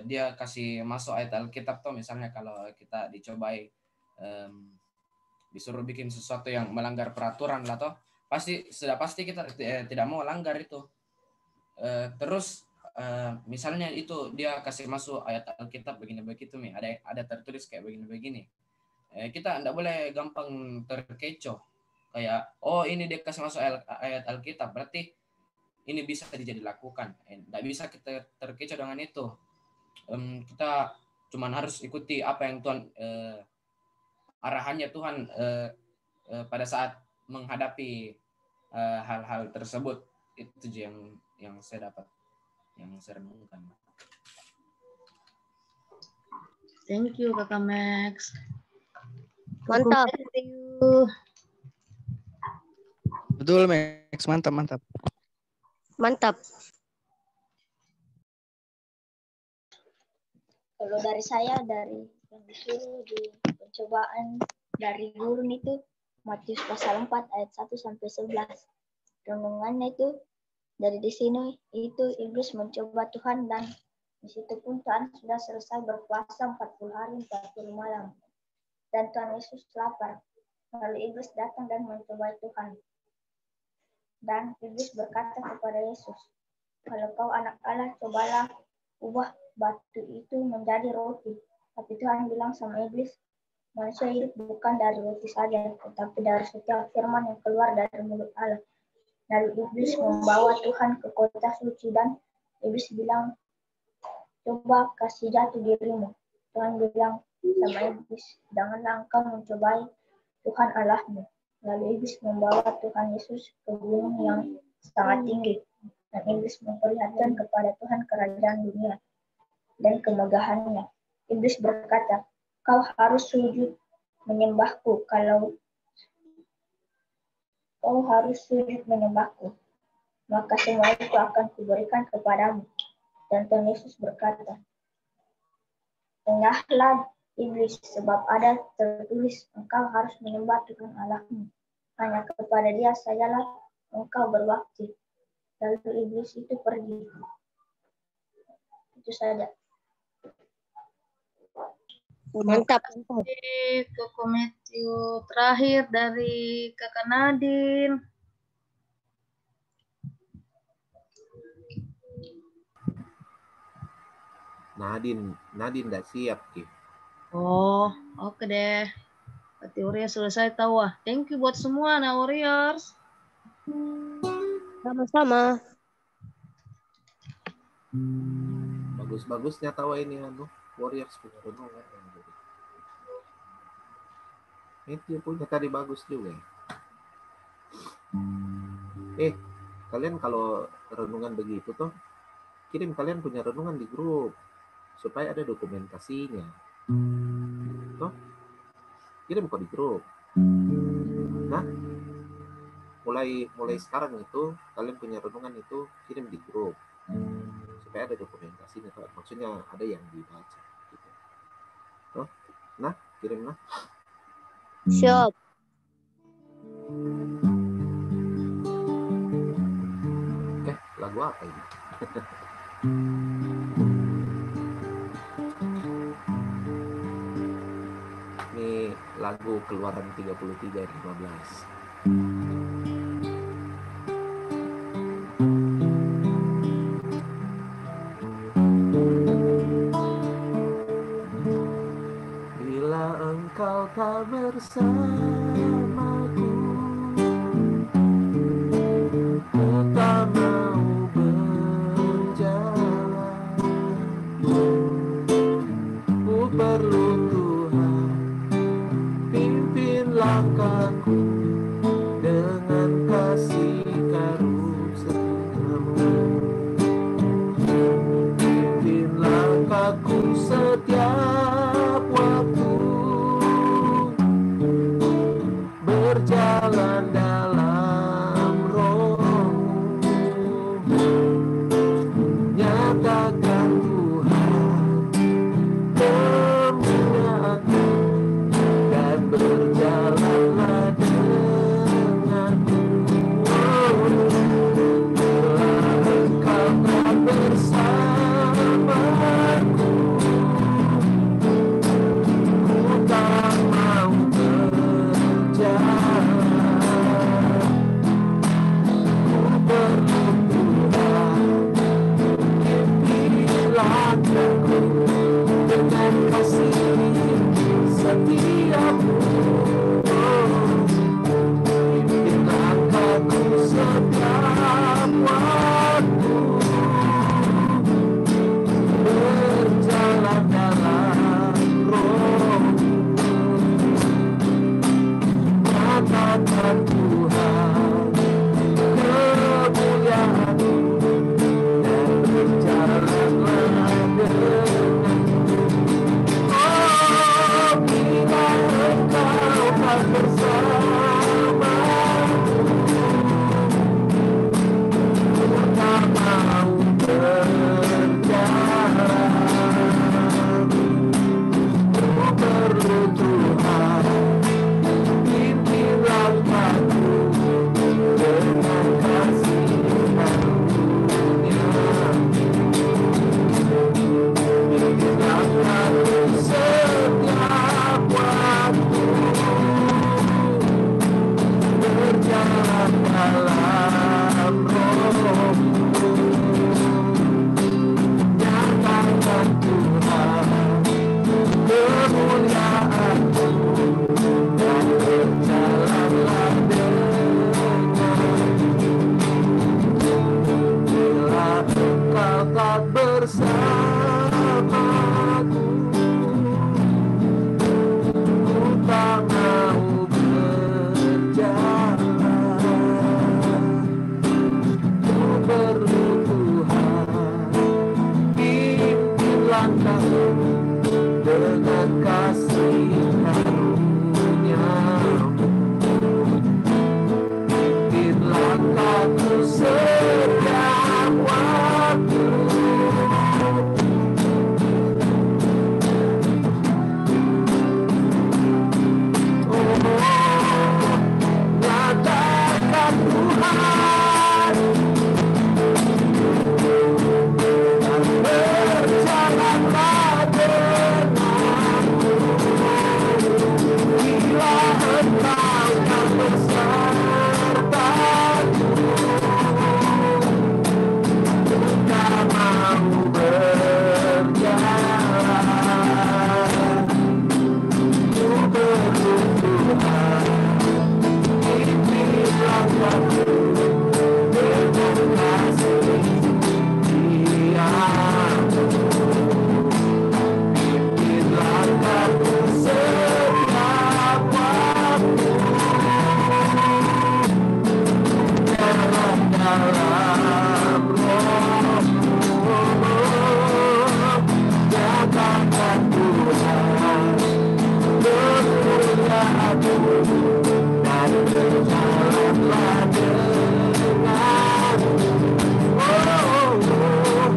dia kasih masuk ayat Alkitab tuh, misalnya kalau kita dicobai disuruh bikin sesuatu yang melanggar peraturan lah toh, sudah pasti kita tidak mau langgar itu. Terus misalnya itu dia kasih masuk ayat Alkitab begini begitu nih, ada tertulis kayak begini. Kita tidak boleh gampang terkecoh kayak ini dia kasih masuk ayat Alkitab berarti ini bisa dilakukan. Tidak bisa kita terkecoh dengan itu. Kita cuman harus ikuti apa yang Tuhan arahannya Tuhan pada saat menghadapi hal-hal tersebut. Itu yang saya dapat, yang saya renungkan. Thank you Kakak Max. Mantap. Betul Max, mantap. Kalau dari saya, dari yang disuruh di pencobaan dari gurun itu, Matius pasal 4 ayat 1 sampai 11. Renungannya itu dari di sini itu iblis mencoba Tuhan, dan di situ pun Tuhan sudah selesai berpuasa 40 hari 40 malam. Dan Tuhan Yesus lapar. Lalu iblis datang dan mencobai Tuhan. Dan iblis berkata kepada Yesus, "Kalau kau anak Allah, cobalah ubah batu itu menjadi roti." Tapi Tuhan bilang sama iblis, "Manusia hidup bukan dari roti saja, tetapi dari setiap firman yang keluar dari mulut Allah." Lalu iblis membawa Tuhan ke kota suci, dan iblis bilang, "Coba kasih jatuh dirimu." Tuhan bilang sama iblis, "Janganlah engkau mencobai Tuhan Allahmu." Lalu iblis membawa Tuhan Yesus ke gunung yang sangat tinggi, dan iblis memperlihatkan kepada Tuhan kerajaan dunia dan kemegahannya. Iblis berkata, "Kau harus sujud menyembahku maka semua itu akan kuberikan kepadamu." Dan Tuhan Yesus berkata, "Tengahlah iblis, sebab ada tertulis, engkau harus menyembah Tuhan Allahmu. Hanya kepada Dia sajalah engkau berbakti." Lalu iblis itu pergi. Itu saja. Mantap. Ke Matthew terakhir dari Kakak Nadine. Nadine tidak siap, Ki. Oh, oke deh. Berarti Warriors selesai tahu. Thank you buat semua, Warriors. Sama-sama. Bagus-bagusnya tahu ini Warriors punya renungan. Itu punya tadi bagus juga. Kalian kalau renungan begitu toh, kirim kalian punya renungan di grup supaya ada dokumentasinya. Toh, kirim kok di grup. Nah, mulai sekarang itu kalian punya renungan itu kirim di grup supaya ada dokumentasinya. Maksudnya ada yang dibaca. Gitu. Toh, nah kirimlah. Siap. Oke, lagu apa ini? Ini lagu Keluaran 33 ayat 15. Bila engkau tak bersamaku, tak mau berjalan, ku perlu Tuhan, pimpin langkahku dengan kasih karun setiamu. Pimpin langkahku setiap waktu, berjalan setiapmu, pimpin langkahku setiap waktu, berjalan dalam roh, katakan Tuhan kemuliaan-Mu, dan berjalanlah denganmu. Oh, bila Engkau akan bersamaku, ku tak mau berjalan. Ku perlu Tuhan, pimpin langkahku dengan kasih karunia. Pimpin langkahku setiap waktu, berjalan dalam roh-Mu. Nyatakan Tuhan kemuliaan-Mu, dan berjalanlah denganku. Bila Engkau tak bersamaku, ku tak mau berjalan. Ku perlu Tuhan, pimpin langkahku dengan kasih karunia-Mu. Pimpin langkahku setiap waktu, nyatakan Tuhan, dan berjalanlah denganku. Bila Engkau akan besertaku, ku tak mau berjalan. Ku perlu Tuhan, pimpin langkahku dengan kasih Dia-Mu. Pimpin langkahku setiap waktu, jalan dalam roh-Mu. Nyatakan Tuhan kemuliaan-Mu,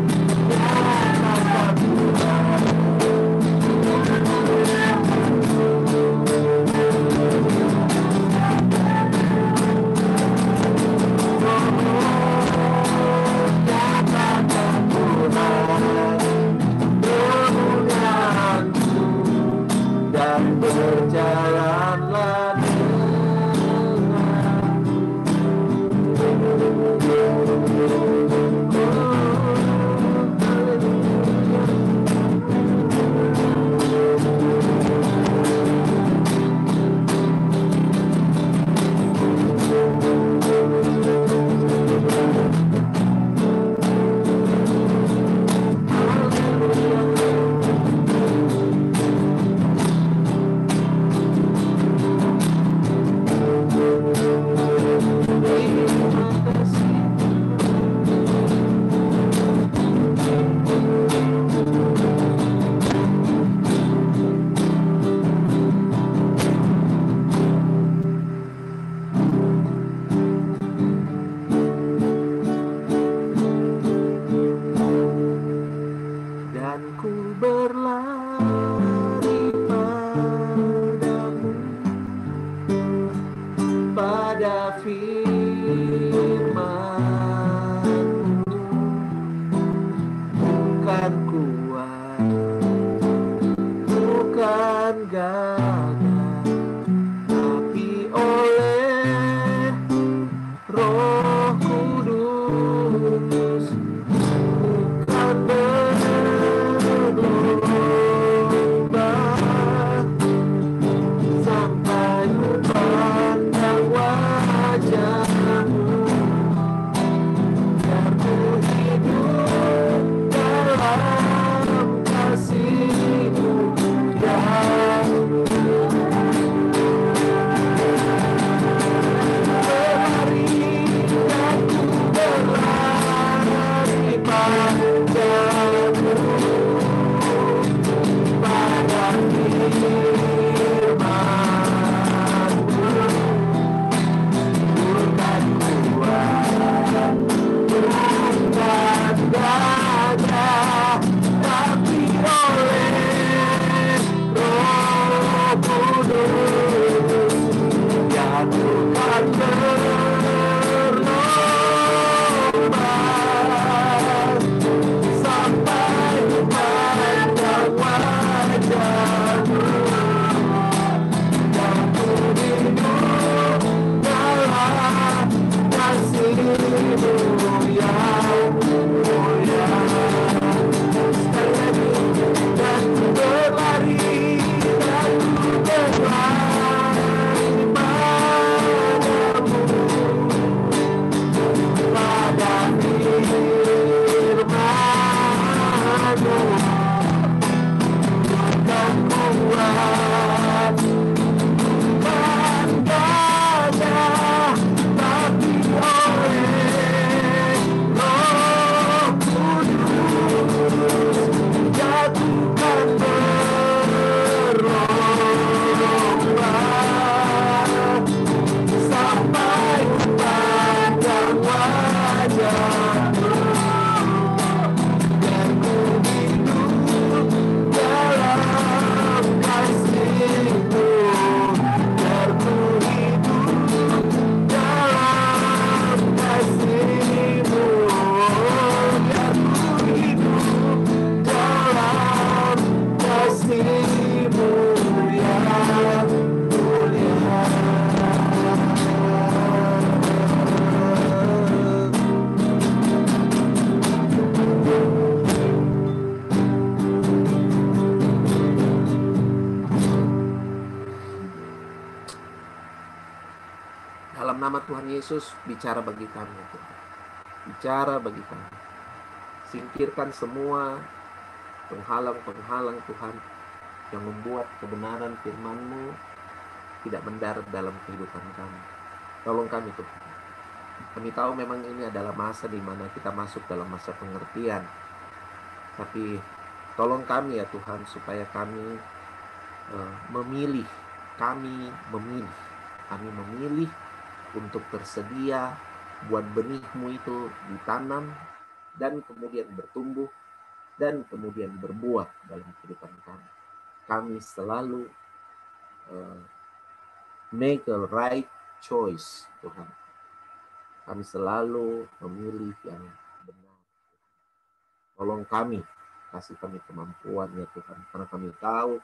dan berjalanlah denganku. Oh, nyatakan Tuhan kemuliaan-Mu, dan berjalanlah dan ku berlari padamu, pada firman-Mu. Bukan kuat, bukan gagah, tapi oleh Roh Kudus. Bukan berglora, nama Tuhan Yesus, bicara bagi kami, Tuhan. Bicara bagi kami. Singkirkan semua penghalang-penghalang Tuhan yang membuat kebenaran firman-Mu tidak mendarat dalam kehidupan kami. Tolong kami, Tuhan. Kami tahu memang ini adalah masa di mana kita masuk dalam masa pengertian. Tapi tolong kami ya Tuhan, supaya kami memilih. Kami memilih untuk tersedia buat benih-Mu itu ditanam dan kemudian bertumbuh dan kemudian berbuah dalam kehidupan kami. Kami selalu make a right choice, Tuhan. Kami selalu memilih yang benar. Tolong kami, kasih kami kemampuan ya Tuhan, karena kami tahu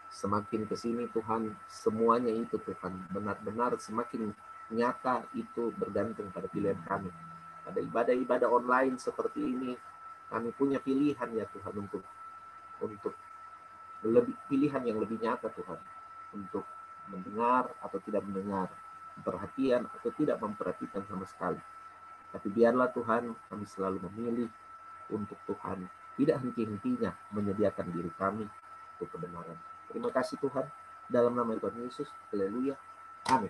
semakin kesini Tuhan, semuanya itu Tuhan benar-benar semakin nyata itu bergantung pada pilihan kami. Pada ibadah-ibadah online seperti ini, kami punya pilihan ya Tuhan untuk lebih pilihan yang lebih nyata Tuhan, untuk mendengar atau tidak mendengar, perhatian atau tidak memperhatikan sama sekali. Tapi biarlah Tuhan, kami selalu memilih untuk Tuhan tidak henti-hentinya menyediakan diri kami untuk kebenaran. Terima kasih Tuhan, dalam nama Tuhan Yesus, haleluya, amin.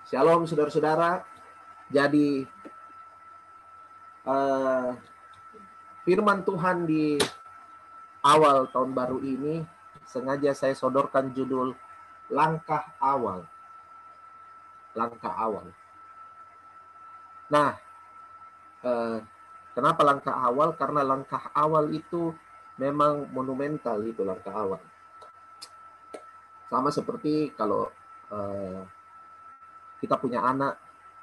Shalom saudara-saudara. Jadi firman Tuhan di awal tahun baru ini sengaja saya sodorkan judul langkah awal. Langkah awal. Nah, kenapa langkah awal? Karena langkah awal itu memang monumental, itu langkah awal. Sama seperti kalau kita punya anak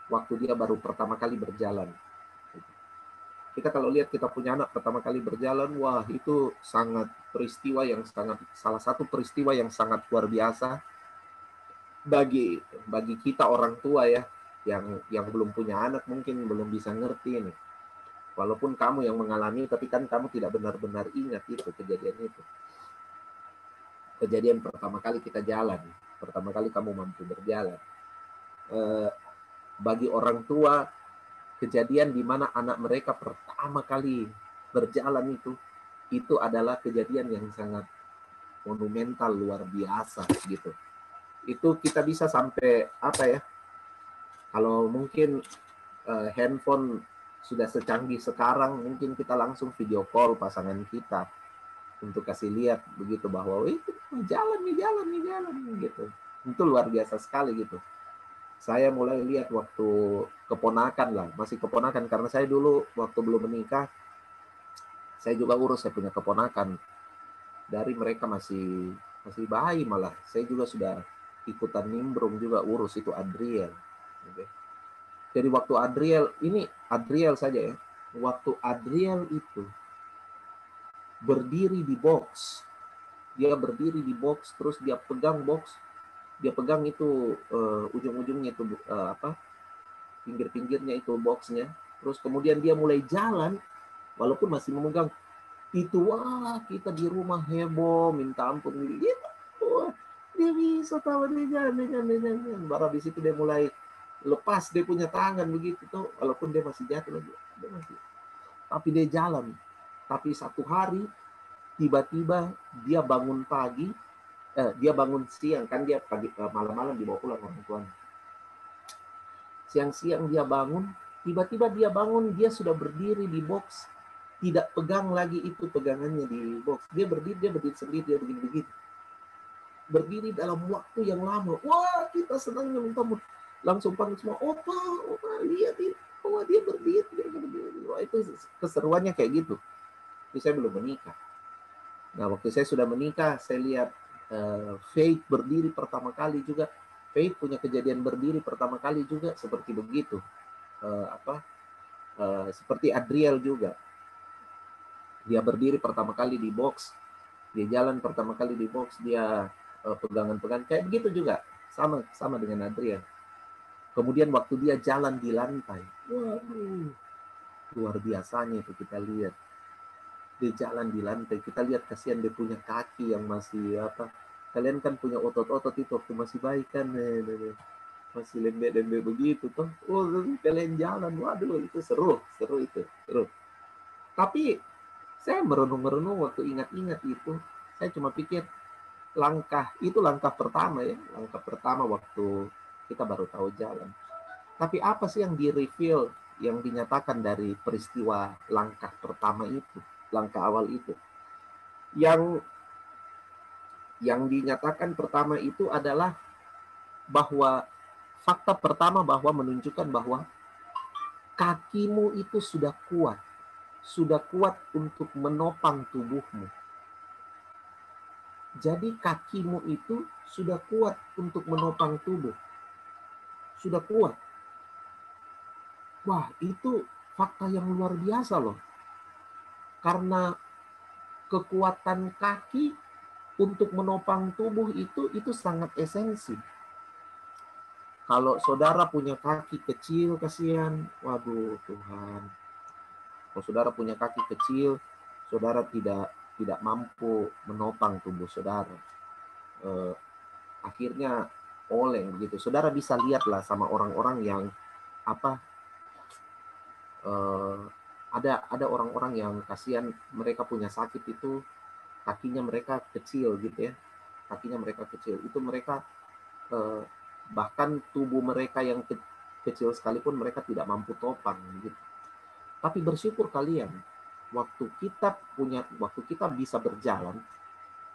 waktu dia baru pertama kali berjalan. Kita kalau lihat kita punya anak pertama kali berjalan, wah itu salah satu peristiwa yang sangat luar biasa bagi kita orang tua ya, yang belum punya anak mungkin belum bisa ngerti ini. Walaupun kamu yang mengalami, tapi kan kamu tidak benar-benar ingat itu kejadian itu. Kejadian pertama kali kita jalan, pertama kali kamu mampu berjalan. Bagi orang tua, kejadian di mana anak mereka pertama kali berjalan itu adalah kejadian yang sangat monumental, luar biasa gitu. Itu kita bisa sampai apa ya? Kalau mungkin handphone sudah secanggih sekarang, mungkin kita langsung video call pasangan kita untuk kasih lihat begitu bahwa itu jalan gitu. Itu luar biasa sekali gitu. Saya mulai lihat waktu keponakan lah, masih keponakan karena saya dulu waktu belum menikah, saya juga urus, saya punya keponakan. Dari mereka masih bayi malah, saya juga sudah ikutan nimbrung juga urus itu Adriel. Okay. Jadi waktu Adriel saja ya, waktu Adriel itu berdiri di box, dia berdiri di box, terus dia pegang box, dia pegang itu ujung-ujungnya itu pinggir-pinggirnya itu boxnya, terus kemudian dia mulai jalan, walaupun masih memegang itu, wah kita di rumah heboh, minta ampun gitu, wah dia bisa tahu dia jalan. Baru di situ dia mulai lepas dia punya tangan begitu tuh, walaupun dia masih jatuh lagi, tapi dia jalan. Tapi satu hari tiba-tiba dia bangun pagi. Dia bangun siang, kan dia malam-malam dibawa pulang orang tuanya. Siang-siang dia bangun, tiba-tiba dia bangun, dia sudah berdiri di box, tidak pegang lagi itu pegangannya di box. Dia berdiri sendiri, dia begini-begini. Berdiri dalam waktu yang lama. Wah, kita senangnya minta langsung panggil semua, opa, lihat itu. Wah, dia berdiri. Wah, itu keseruannya kayak gitu. Itu saya belum menikah. Nah, waktu saya sudah menikah, saya lihat Faith berdiri pertama kali juga. Faith punya kejadian berdiri pertama kali juga seperti begitu. Seperti Adriel juga. Dia berdiri pertama kali di box. Dia jalan pertama kali di box. Dia pegangan-pegangan. Kayak begitu juga. Sama dengan Adriel. Kemudian waktu dia jalan di lantai. Waduh. Luar biasanya itu kita lihat. Dia jalan di lantai, kita lihat kasihan dia punya kaki yang masih apa. Kalian kan punya otot-otot itu waktu masih bayi kan, masih lembek-lembek begitu toh. Oh, kalian jalan, waduh itu seru itu, seru. Tapi saya merenung-merenung waktu ingat-ingat itu, saya cuma pikir langkah pertama ya, langkah pertama waktu kita baru tahu jalan. Tapi apa sih yang di-reveal, yang dinyatakan dari peristiwa langkah pertama itu, langkah awal itu? Yang dinyatakan pertama itu adalah bahwa fakta pertama bahwa menunjukkan bahwa kakimu itu sudah kuat untuk menopang tubuhmu. Jadi kakimu itu sudah kuat untuk menopang tubuh. Sudah kuat. Wah, itu fakta yang luar biasa loh. Karena kekuatan kaki untuk menopang tubuh itu sangat esensi. Kalau saudara punya kaki kecil, kasihan. Waduh, Tuhan. Kalau saudara punya kaki kecil, saudara tidak mampu menopang tubuh saudara. Akhirnya oleng begitu. Saudara bisa lihatlah sama orang-orang yang ada orang-orang yang kasihan, mereka punya sakit itu kakinya mereka kecil gitu ya. Kakinya mereka kecil. Itu mereka bahkan tubuh mereka yang kecil sekalipun mereka tidak mampu topang gitu. Tapi bersyukur kalian, waktu kita bisa berjalan,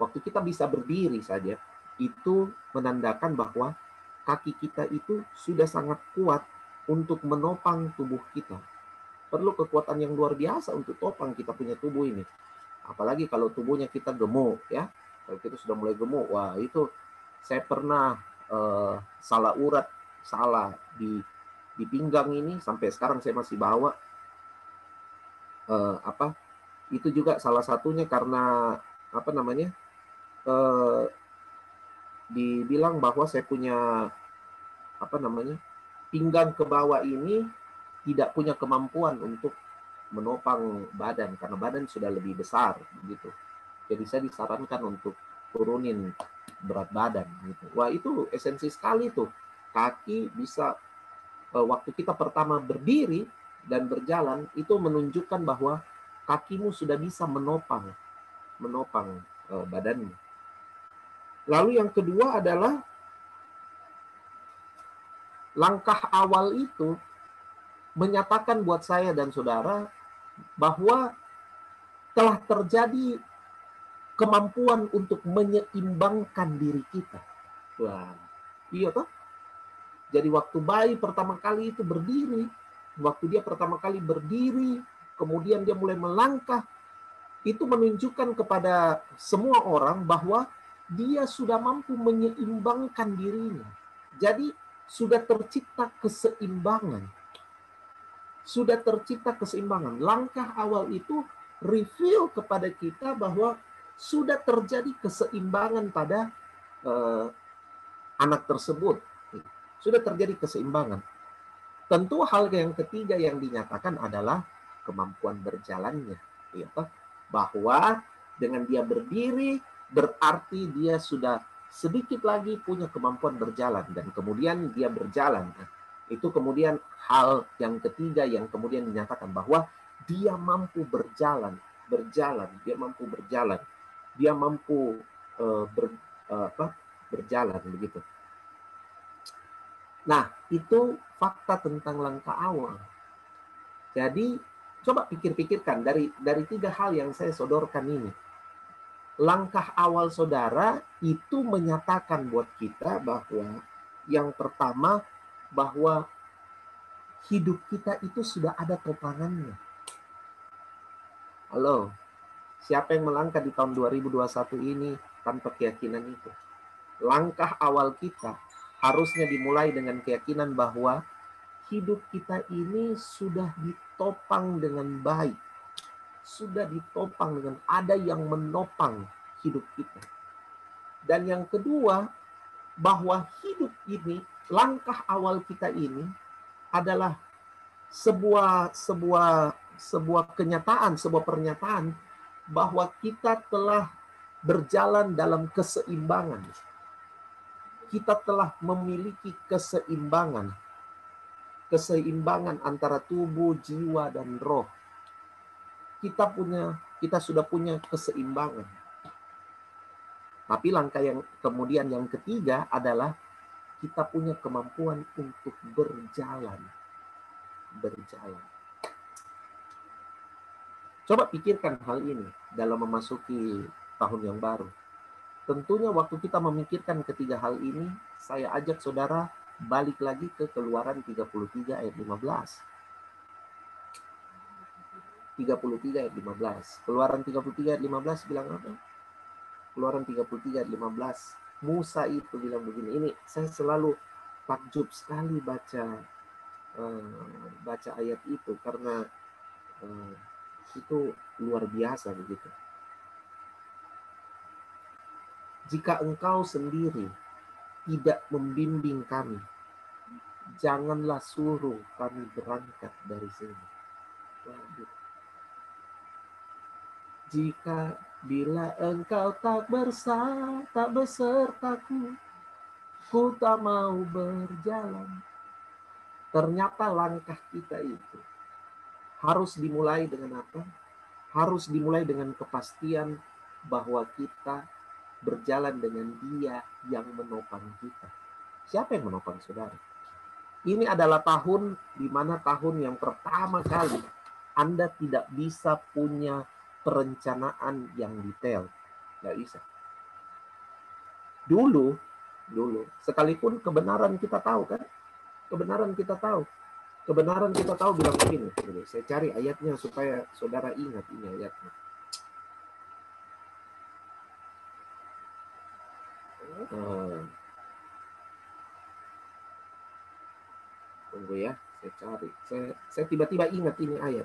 waktu kita bisa berdiri saja, itu menandakan bahwa kaki kita itu sudah sangat kuat untuk menopang tubuh kita. Perlu kekuatan yang luar biasa untuk topang kita punya tubuh ini. Apalagi kalau tubuhnya kita gemuk ya. Kalau kita sudah mulai gemuk, wah itu saya pernah salah urat, di pinggang ini sampai sekarang saya masih bawa. Itu juga salah satunya karena dibilang bahwa saya punya pinggang ke bawah ini tidak punya kemampuan untuk menopang badan karena badan sudah lebih besar gitu. Jadi saya disarankan untuk turunin berat badan gitu. Wah, itu esensi sekali tuh. Kaki bisa waktu kita pertama berdiri dan berjalan itu menunjukkan bahwa kakimu sudah bisa menopang badanmu. Lalu yang kedua adalah langkah awal itu menyatakan buat saya dan saudara bahwa telah terjadi kemampuan untuk menyeimbangkan diri kita. Wah, iya toh? Jadi waktu bayi pertama kali itu berdiri, waktu dia pertama kali berdiri, kemudian dia mulai melangkah, itu menunjukkan kepada semua orang bahwa dia sudah mampu menyeimbangkan dirinya. Jadi sudah tercipta keseimbangan. Sudah tercipta keseimbangan. Langkah awal itu reveal kepada kita bahwa sudah terjadi keseimbangan pada anak tersebut. Sudah terjadi keseimbangan. Tentu hal yang ketiga yang dinyatakan adalah kemampuan berjalannya. Bahwa dengan dia berdiri, berarti dia sudah sedikit lagi punya kemampuan berjalan. Dan kemudian dia berjalan. Itu kemudian hal yang ketiga yang kemudian dinyatakan bahwa dia mampu berjalan. Dia mampu berjalan. Dia mampu berjalan begitu. Nah, itu fakta tentang langkah awal. Jadi, coba pikir-pikirkan dari tiga hal yang saya sodorkan ini. Langkah awal saudara itu menyatakan buat kita bahwa yang pertama, bahwa hidup kita itu sudah ada topangannya. Halo, siapa yang melangkah di tahun 2021 ini tanpa keyakinan itu? Langkah awal kita harusnya dimulai dengan keyakinan bahwa hidup kita ini sudah ditopang dengan baik. Sudah ditopang dengan ada yang menopang hidup kita. Dan yang kedua, bahwa hidup ini, langkah awal kita ini adalah sebuah kenyataan, sebuah pernyataan bahwa kita telah berjalan dalam keseimbangan. Kita telah memiliki keseimbangan. Keseimbangan antara tubuh, jiwa, dan roh. Kita sudah punya keseimbangan. Tapi langkah yang kemudian yang ketiga adalah kita punya kemampuan untuk berjalan. Berjalan. Coba pikirkan hal ini dalam memasuki tahun yang baru. Tentunya waktu kita memikirkan ketiga hal ini, saya ajak saudara balik lagi ke Keluaran 33 ayat 15. 33 ayat 15. Keluaran 33 ayat 15 bilang apa? Keluaran 33 ayat 15. Musa itu bilang begini. Ini saya selalu takjub sekali baca ayat itu karena itu luar biasa begitu. Jika engkau sendiri tidak membimbing kami, janganlah suruh kami berangkat dari sini. Waduh. Jika bila engkau tak besertaku, ku tak mau berjalan. Ternyata langkah kita itu harus dimulai dengan apa? Harus dimulai dengan kepastian bahwa kita berjalan dengan Dia yang menopang kita. Siapa yang menopang saudara? Ini adalah tahun di mana tahun yang pertama kali Anda tidak bisa punya perencanaan yang detail. Nggak bisa. Dulu, sekalipun kebenaran kita tahu kan? Kebenaran kita tahu bilang begini. Saya cari ayatnya supaya saudara ingat ini ayatnya. Tunggu ya, saya cari. Saya tiba-tiba ingat ini ayat.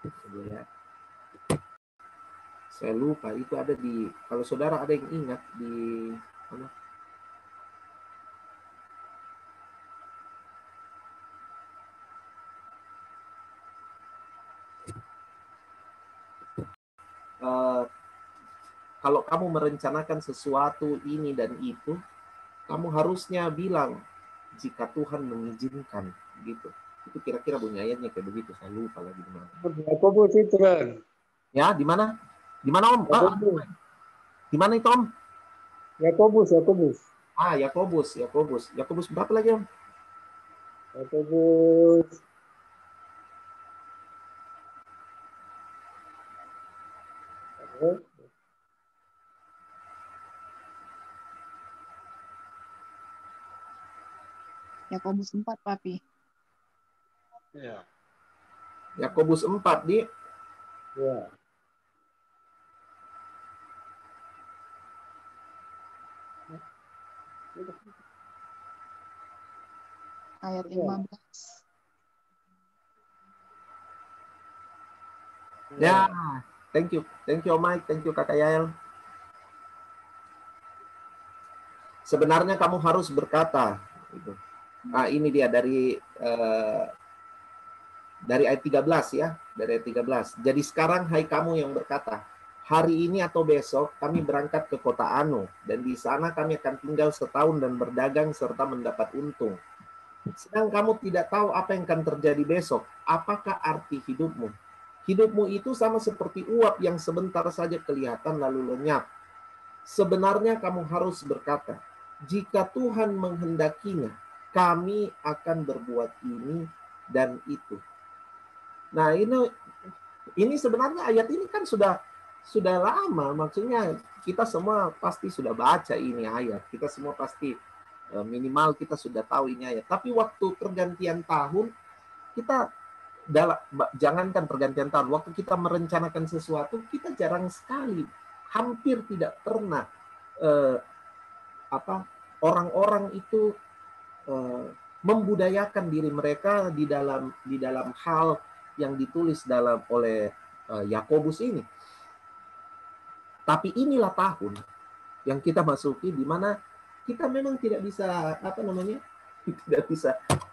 Tunggu ya. Saya lupa itu ada di, kalau saudara ada yang ingat di mana? Kalau kamu merencanakan sesuatu ini dan itu, kamu harusnya bilang jika Tuhan mengizinkan, gitu. Itu kira-kira bunyi ayatnya kayak begitu. Saya lupa lagi di mana. Yakobus itu kan. Ya, di mana? Di mana Om? Di mana itu Om? Yakobus. Yakobus berapa lagi Om? Yakobus. Yakobus 4, Papi. Ya. Yakobus 4 di. Ya. Ayat 15. Ya, thank you Om Mike, thank you Kakak Yael. Sebenarnya kamu harus berkata, gitu. Ini dia dari ayat 13 ya, dari ayat 13. Jadi sekarang hai kamu yang berkata, hari ini atau besok kami berangkat ke kota Ano, dan di sana kami akan tinggal setahun dan berdagang serta mendapat untung. Sedang kamu tidak tahu apa yang akan terjadi besok. Apakah arti hidupmu? Hidupmu itu sama seperti uap yang sebentar saja kelihatan lalu lenyap. Sebenarnya kamu harus berkata, jika Tuhan menghendakinya, kami akan berbuat ini dan itu. Nah, ini sebenarnya ayat ini kan sudah lama. Maksudnya kita semua pasti sudah baca ini ayat. Kita semua pasti minimal kita sudah tahu ini ayat. Tapi waktu pergantian tahun, kita jangankan pergantian tahun, waktu kita merencanakan sesuatu, kita jarang sekali, hampir tidak pernah orang-orang itu membudayakan diri mereka di dalam hal yang ditulis oleh Yakobus ini. Tapi inilah tahun yang kita masuki di mana kita memang tidak bisa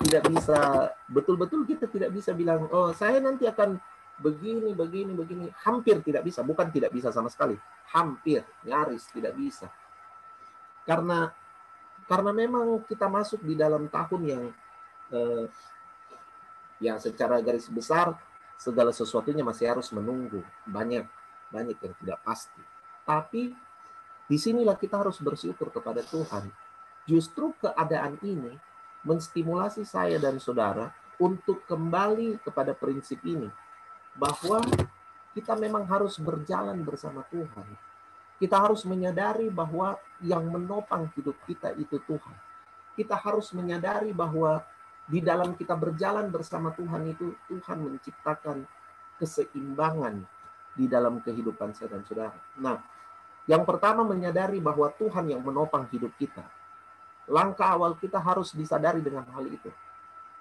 tidak bisa betul-betul, kita tidak bisa bilang oh saya nanti akan begini. Hampir tidak bisa, bukan tidak bisa sama sekali, hampir nyaris tidak bisa, karena memang kita masuk di dalam tahun yang ya secara garis besar segala sesuatunya masih harus menunggu, banyak yang tidak pasti. Tapi disinilah kita harus bersyukur kepada Tuhan. Justru keadaan ini menstimulasi saya dan saudara untuk kembali kepada prinsip ini, bahwa kita memang harus berjalan bersama Tuhan. Kita harus menyadari bahwa yang menopang hidup kita itu Tuhan. Kita harus menyadari bahwa di dalam kita berjalan bersama Tuhan itu, Tuhan menciptakan keseimbangan di dalam kehidupan saya dan saudara. Nah, yang pertama menyadari bahwa Tuhan yang menopang hidup kita. Langkah awal kita harus disadari dengan hal itu.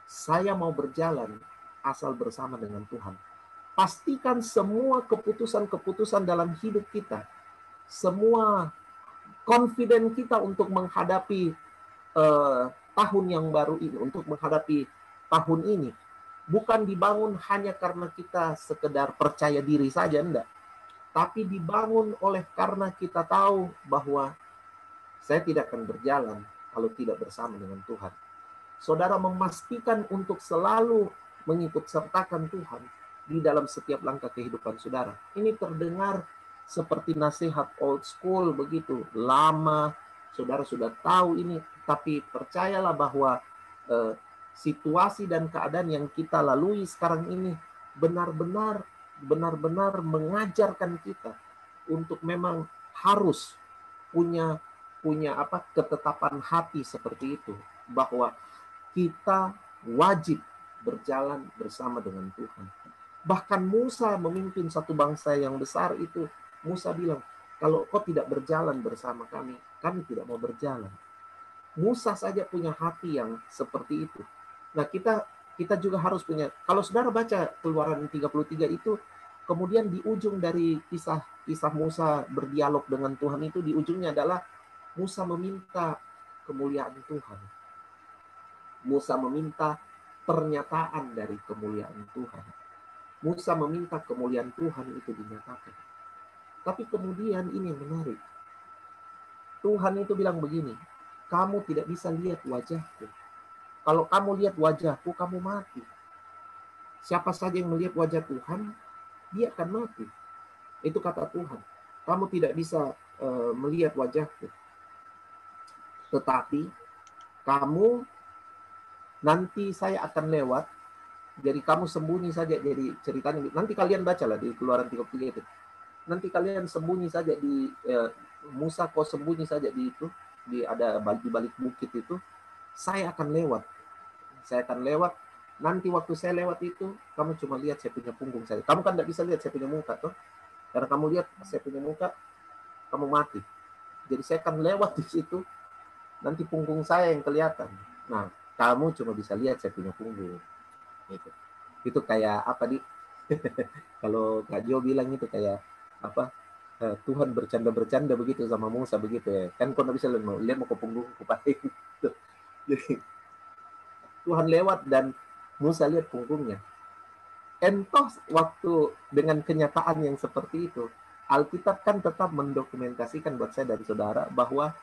Saya mau berjalan asal bersama dengan Tuhan. Pastikan semua keputusan-keputusan dalam hidup kita, semua confident kita untuk menghadapi tahun yang baru ini, untuk menghadapi tahun ini, bukan dibangun hanya karena kita sekedar percaya diri saja, enggak. Tapi dibangun oleh karena kita tahu bahwa saya tidak akan berjalan kalau tidak bersama dengan Tuhan. Saudara memastikan untuk selalu mengikut sertakan Tuhan di dalam setiap langkah kehidupan saudara. Ini terdengar seperti nasihat old school begitu, lama, saudara sudah tahu ini, tapi percayalah bahwa situasi dan keadaan yang kita lalui sekarang ini benar-benar mengajarkan kita untuk memang harus punya ketetapan hati seperti itu, bahwa kita wajib berjalan bersama dengan Tuhan. Bahkan Musa memimpin satu bangsa yang besar itu, Musa bilang, kalau kau tidak berjalan bersama kami, kami tidak mau berjalan. Musa saja punya hati yang seperti itu. Nah, kita juga harus punya. Kalau saudara baca Keluaran 33 itu, kemudian di ujung dari kisah Musa berdialog dengan Tuhan itu, di ujungnya adalah Musa meminta kemuliaan Tuhan. Musa meminta pernyataan dari kemuliaan Tuhan. Musa meminta kemuliaan Tuhan itu dinyatakan. Tapi kemudian ini yang menarik. Tuhan itu bilang begini, kamu tidak bisa lihat wajahku. Kalau kamu lihat wajahku, kamu mati. Siapa saja yang melihat wajah Tuhan, dia akan mati. Itu kata Tuhan. Kamu tidak bisa melihat wajahku. Tetapi kamu nanti saya akan lewat. Jadi kamu sembunyi saja. Jadi ceritanya nanti kalian bacalah di Keluaran 33 itu. Nanti kalian sembunyi saja di Musa, kau sembunyi saja di itu, di balik bukit itu. Saya akan lewat. Nanti waktu saya lewat itu, kamu cuma lihat saya punya punggung saja. Kamu kan tidak bisa lihat saya punya muka, toh? Karena kamu lihat saya punya muka, kamu mati. Jadi saya akan lewat di situ. Nanti punggung saya yang kelihatan. Nah, kamu cuma bisa lihat saya punya punggung. Itu kayak apa di? Kalau Kak Jo bilang itu kayak apa? Tuhan bercanda-bercanda begitu sama Musa begitu ya. Kan kau nggak bisa lihat mau ke punggungku pakai. Jadi Tuhan lewat dan Musa lihat punggungnya. Entoh waktu dengan kenyataan yang seperti itu, Alkitab kan tetap mendokumentasikan buat saya dan saudara bahwa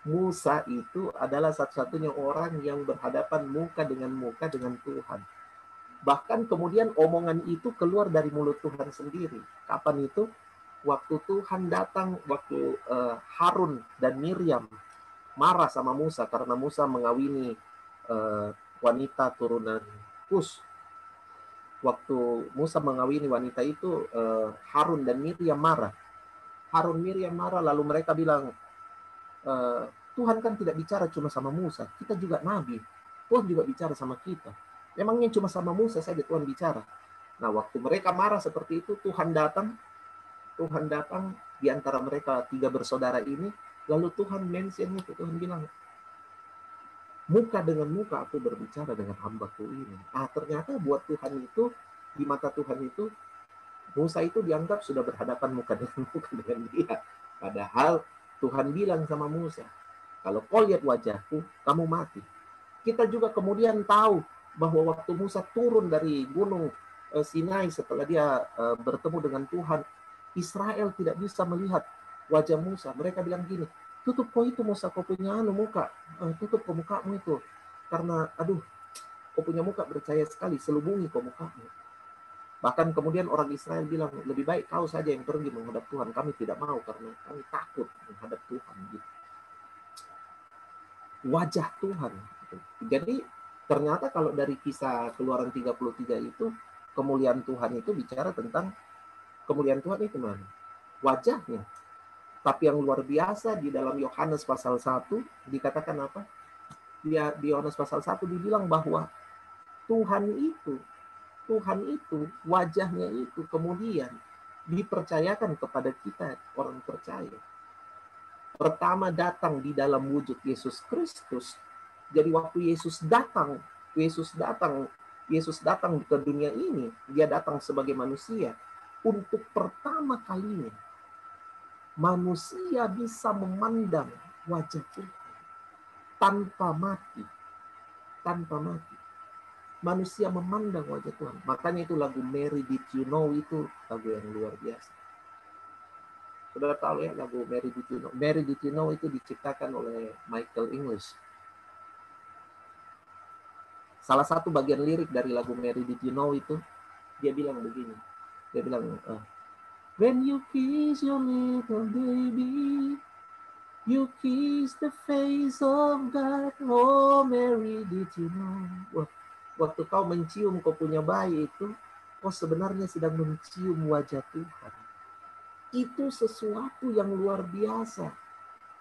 Musa itu adalah satu-satunya orang yang berhadapan muka dengan Tuhan. Bahkan kemudian omongan itu keluar dari mulut Tuhan sendiri. Kapan itu? Waktu Tuhan datang, waktu Harun dan Miriam marah sama Musa karena Musa mengawini wanita turunan Kus. Waktu Musa mengawini wanita itu, Harun dan Miriam marah. Lalu mereka bilang, Tuhan kan tidak bicara cuma sama Musa, kita juga nabi. Tuhan juga bicara sama kita. Memangnya cuma sama Musa saja Tuhan bicara. Nah, waktu mereka marah seperti itu, Tuhan datang di antara mereka 3 bersaudara ini, lalu Tuhan mention itu, Tuhan bilang, muka dengan muka aku berbicara dengan hambaku ini. Ternyata buat Tuhan itu, di mata Tuhan itu, Musa itu dianggap sudah berhadapan muka dengan dia. Padahal Tuhan bilang sama Musa, kalau kau lihat wajahku, kamu mati. Kita juga kemudian tahu bahwa waktu Musa turun dari gunung Sinai setelah dia bertemu dengan Tuhan, Israel tidak bisa melihat wajah Musa. Mereka bilang gini, tutup kau itu Musa, kau punya muka, tutup kau mukamu itu. Karena aduh, kau punya muka bercahaya sekali, selubungi kau mukamu. Bahkan kemudian orang Israel bilang, lebih baik kau saja yang pergi menghadap Tuhan. Kami tidak mau karena kami takut menghadap Tuhan. Gitu. Wajah Tuhan. Jadi ternyata kalau dari kisah Keluaran 33 itu, kemuliaan Tuhan itu bicara tentang kemuliaan Tuhan itu mana? Wajahnya. Tapi yang luar biasa di dalam Yohanes pasal 1 dikatakan apa? Di Yohanes pasal 1 dibilang bahwa Tuhan itu wajahnya itu kemudian dipercayakan kepada kita orang percaya. Pertama datang di dalam wujud Yesus Kristus. Jadi waktu Yesus datang ke dunia ini, dia datang sebagai manusia. Untuk pertama kalinya manusia bisa memandang wajah Tuhan tanpa mati. Manusia memandang wajah Tuhan. Makanya itu lagu Mary Did You Know itu lagu yang luar biasa. Saudara tahu ya lagu Mary Did You Know? Mary Did You Know itu diciptakan oleh Michael English. Salah satu bagian lirik dari lagu Mary Did You Know itu, dia bilang begini. Dia bilang, when you kiss your little baby, you kiss the face of God. Oh Mary Did You Know? Waktu kau mencium kau punya bayi itu, kau sebenarnya sedang mencium wajah Tuhan. Itu sesuatu yang luar biasa.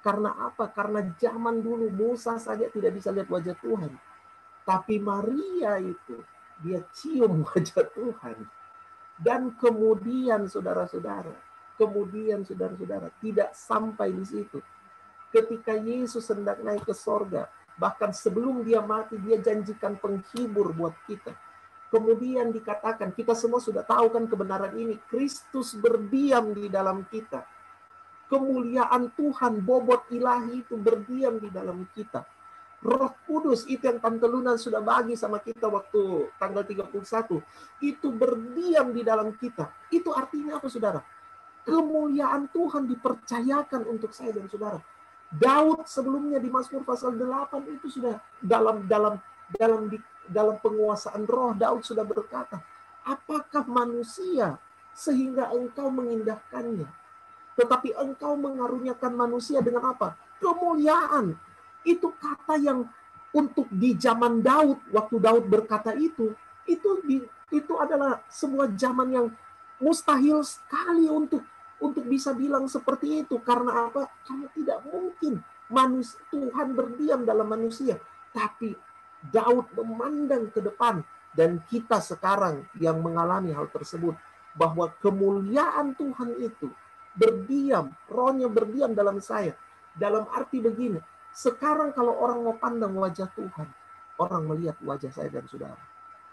Karena apa? Karena zaman dulu Musa saja tidak bisa lihat wajah Tuhan. Tapi Maria itu, dia cium wajah Tuhan. Dan kemudian saudara-saudara, tidak sampai di situ. Ketika Yesus hendak naik ke sorga, bahkan sebelum dia mati, dia janjikan penghibur buat kita. Kemudian dikatakan, kita semua sudah tahu kan kebenaran ini, Kristus berdiam di dalam kita. Kemuliaan Tuhan, bobot ilahi itu berdiam di dalam kita. Roh Kudus itu yang Tante Luna sudah bagi sama kita waktu tanggal 31. Itu berdiam di dalam kita. Itu artinya apa saudara? Kemuliaan Tuhan dipercayakan untuk saya dan saudara. Daud sebelumnya di Mazmur pasal 8 itu sudah dalam penguasaan roh, Daud sudah berkata, apakah manusia sehingga engkau mengindahkannya? Tetapi engkau mengaruniakan manusia dengan apa? Kemuliaan. Itu kata yang untuk di zaman Daud, waktu Daud berkata itu adalah sebuah zaman yang mustahil sekali untuk bisa bilang seperti itu. Karena apa? Karena tidak mungkin Tuhan berdiam dalam manusia. Tapi Daud memandang ke depan. Dan kita sekarang yang mengalami hal tersebut. Bahwa kemuliaan Tuhan itu berdiam. Rohnya berdiam dalam saya. Dalam arti begini. Sekarang kalau orang mau pandang wajah Tuhan. Orang melihat wajah saya dan saudara.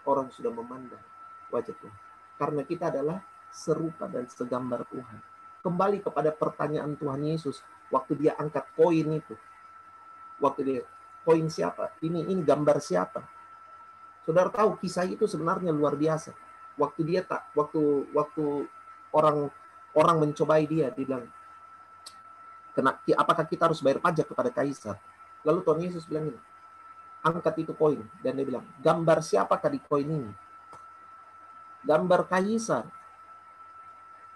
Orang sudah memandang wajah Tuhan. Karena kita adalah serupa dan segambar Tuhan. Kembali kepada pertanyaan Tuhan Yesus waktu dia angkat koin itu. Waktu dia, koin siapa? Ini gambar siapa? Saudara tahu kisah itu sebenarnya luar biasa. Waktu orang mencobai dia bilang, apakah kita harus bayar pajak kepada kaisar? Lalu Tuhan Yesus bilang ini, angkat itu koin. Dan dia bilang, gambar siapakah di koin ini? Gambar kaisar.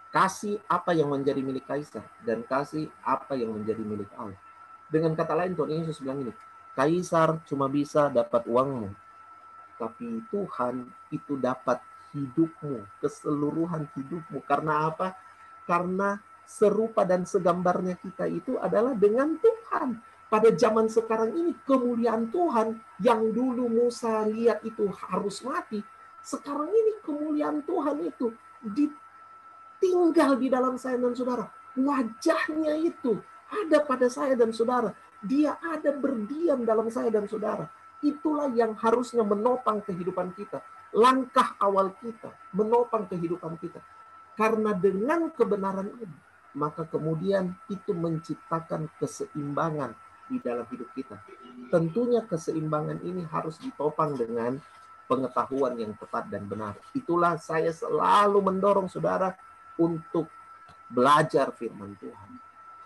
Kasih apa yang menjadi milik kaisar dan kasih apa yang menjadi milik Allah. Dengan kata lain Tuhan Yesus bilang ini, kaisar cuma bisa dapat uangmu, tapi Tuhan itu dapat hidupmu, keseluruhan hidupmu. Karena apa? Karena serupa dan segambarnya kita itu adalah dengan Tuhan. Pada zaman sekarang ini kemuliaan Tuhan yang dulu Musa lihat itu harus mati, sekarang ini kemuliaan Tuhan itu tinggal di dalam saya dan saudara. Wajahnya itu ada pada saya dan saudara. Dia ada berdiam dalam saya dan saudara. Itulah yang harusnya menopang kehidupan kita. Langkah awal kita menopang kehidupan kita. Karena dengan kebenaran ini, maka kemudian itu menciptakan keseimbangan di dalam hidup kita. Tentunya keseimbangan ini harus ditopang dengan pengetahuan yang tepat dan benar. Itulah saya selalu mendorong saudara untuk belajar firman Tuhan.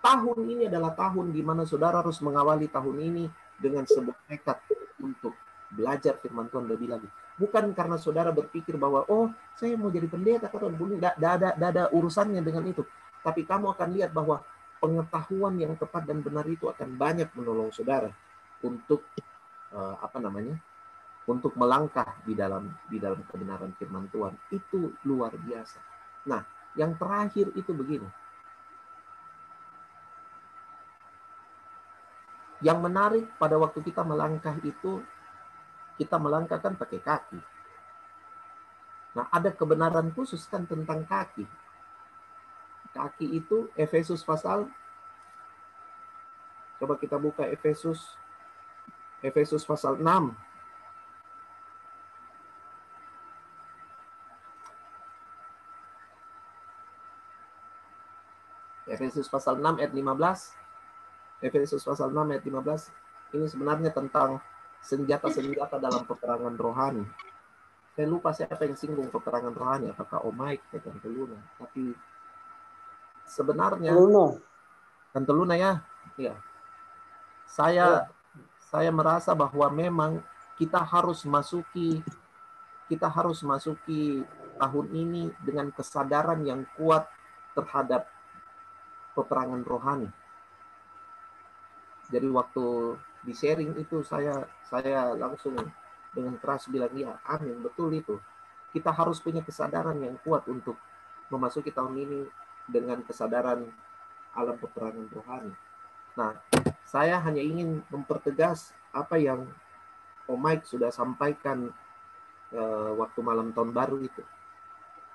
Tahun ini adalah tahun di mana saudara harus mengawali tahun ini dengan sebuah tekad untuk belajar firman Tuhan lebih lagi. Bukan karena saudara berpikir bahwa, oh saya mau jadi pendeta, tidak ada urusannya dengan itu. Tapi kamu akan lihat bahwa pengetahuan yang tepat dan benar itu akan banyak menolong saudara untuk untuk melangkah di dalam kebenaran firman Tuhan. Itu luar biasa. Nah, yang terakhir itu begini. Yang menarik pada waktu kita melangkah itu, kita melangkah kan pakai kaki. Nah, ada kebenaran khusus kan tentang kaki. Kaki itu Efesus pasal, coba kita buka Efesus pasal 6. Efesus pasal 6 ayat 15. Efesus pasal 6 ayat 15. Ini sebenarnya tentang senjata-senjata dalam peperangan rohani. Saya lupa siapa yang singgung peperangan rohani, apakah Om Mike atau Tante Luna. Tapi sebenarnya Tante Luna ya. Saya merasa bahwa memang kita harus masuki tahun ini dengan kesadaran yang kuat terhadap peperangan rohani. Jadi waktu di sharing itu saya langsung dengan keras bilang, ya amin, betul itu. Kita harus punya kesadaran yang kuat untuk memasuki tahun ini dengan kesadaran alam peperangan rohani. Nah, saya hanya ingin mempertegas apa yang Om Mike sudah sampaikan waktu malam tahun baru itu.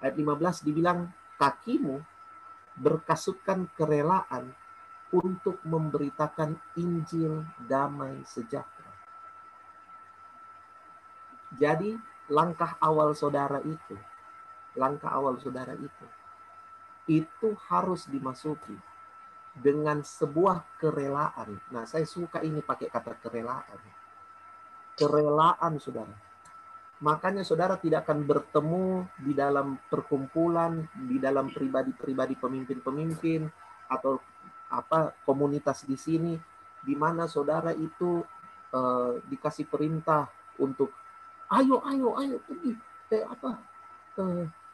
Ayat 15 dibilang, kakimu berkasutkan kerelaan untuk memberitakan Injil damai sejahtera. Jadi langkah awal saudara itu harus dimasuki dengan sebuah kerelaan. Nah, saya suka ini pakai kata kerelaan. Kerelaan saudara. Makanya saudara tidak akan bertemu di dalam perkumpulan, di dalam pribadi-pribadi pemimpin-pemimpin atau komunitas di sini di mana saudara itu dikasih perintah untuk ayo pergi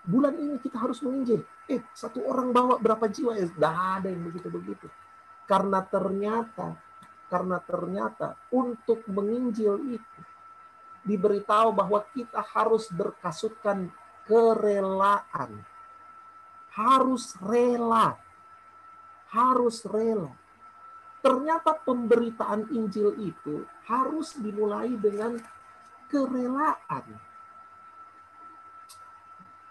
bulan ini kita harus menginjil. Satu orang bawa berapa jiwa? Tidak ada yang begitu. Karena ternyata untuk menginjil itu diberitahu bahwa kita harus berkasutkan kerelaan. Harus rela. Ternyata pemberitaan Injil itu harus dimulai dengan kerelaan.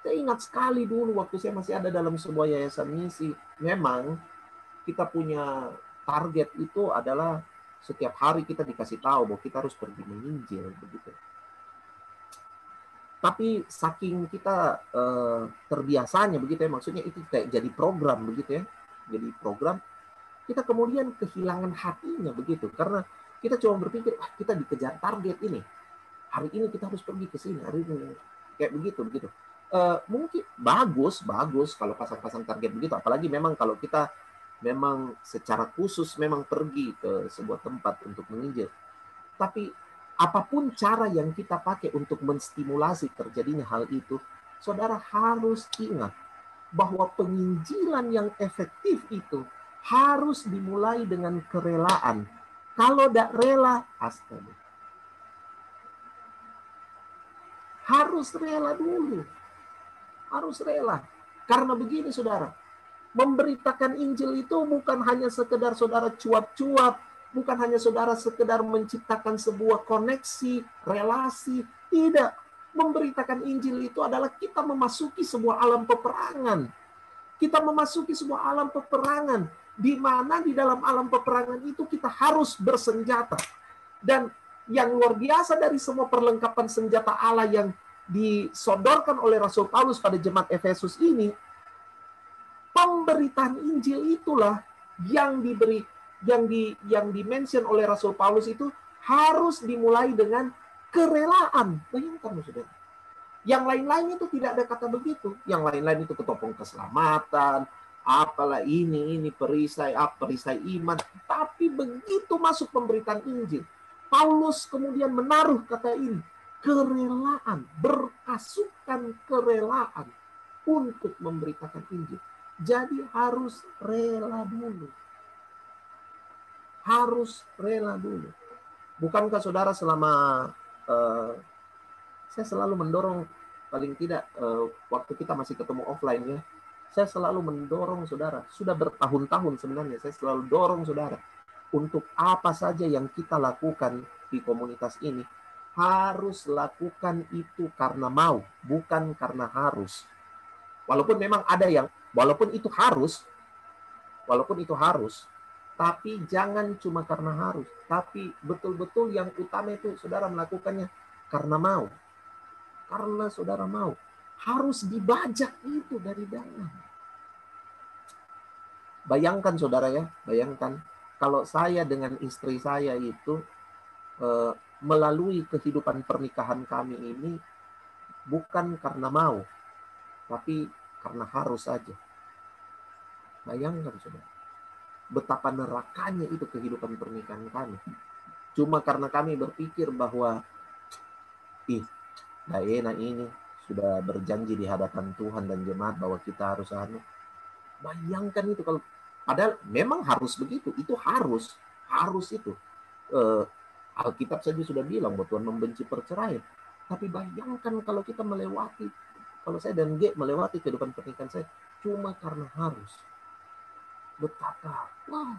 Saya ingat sekali dulu waktu saya masih ada dalam sebuah yayasan misi. Memang kita punya target itu adalah setiap hari kita dikasih tahu bahwa kita harus pergi menginjil, begitu. Tapi saking kita terbiasanya begitu ya, maksudnya itu kayak jadi program begitu ya. Jadi program, kita kemudian kehilangan hatinya begitu. Karena kita cuma berpikir, kita dikejar target ini. Hari ini kita harus pergi ke sini, hari ini. Kayak begitu. Mungkin bagus kalau pasang-pasang target begitu. Apalagi memang kalau kita memang secara khusus memang pergi ke sebuah tempat untuk menginjil. Tapi apapun cara yang kita pakai untuk menstimulasi terjadinya hal itu, saudara harus ingat bahwa penginjilan yang efektif itu harus dimulai dengan kerelaan. Kalau tidak rela, astaga. Harus rela dulu. Harus rela. Karena begini saudara, memberitakan Injil itu bukan hanya sekedar saudara cuap-cuap, bukan hanya saudara sekedar menciptakan sebuah koneksi, relasi. Tidak. Memberitakan Injil itu adalah kita memasuki sebuah alam peperangan. Kita memasuki sebuah alam peperangan, di mana di dalam alam peperangan itu kita harus bersenjata. Dan yang luar biasa dari semua perlengkapan senjata Allah yang disodorkan oleh Rasul Paulus pada jemaat Efesus ini, pemberitaan Injil itulah yang di-mention oleh Rasul Paulus itu harus dimulai dengan kerelaan. Bayangkan, saudara. Yang lain-lain itu tidak ada kata begitu. Yang lain-lain itu ketopong keselamatan, apalah ini perisai iman. Tapi begitu masuk pemberitaan Injil, Paulus kemudian menaruh kata ini, kerelaan, berkasukan kerelaan untuk memberitakan Injil. Jadi harus rela dulu. Harus rela dulu. Bukankah saudara selama saya selalu mendorong, paling tidak waktu kita masih ketemu offline ya, saya selalu mendorong saudara, sudah bertahun-tahun sebenarnya, saya selalu dorong saudara, untuk apa saja yang kita lakukan di komunitas ini, harus lakukan itu karena mau, bukan karena harus. Walaupun memang ada yang, walaupun itu harus, tapi jangan cuma karena harus, tapi betul-betul yang utama itu saudara melakukannya karena mau. Karena saudara mau. Harus dibajak itu dari dalam. Bayangkan saudara ya, bayangkan kalau saya dengan istri saya itu melalui kehidupan pernikahan kami ini bukan karena mau, tapi karena harus saja. Bayangkan saudara, betapa nerakanya itu kehidupan pernikahan kami. Cuma karena kami berpikir bahwa nggak enak ini, sudah berjanji di hadapan Tuhan dan jemaat bahwa kita harus bayangkan itu kalau padahal memang harus begitu, itu harus itu. Alkitab saja sudah bilang bahwa Tuhan membenci perceraian. Tapi bayangkan kalau kita melewati, kalau saya dan G melewati kehidupan pernikahan saya cuma karena harus. Betapa, wow,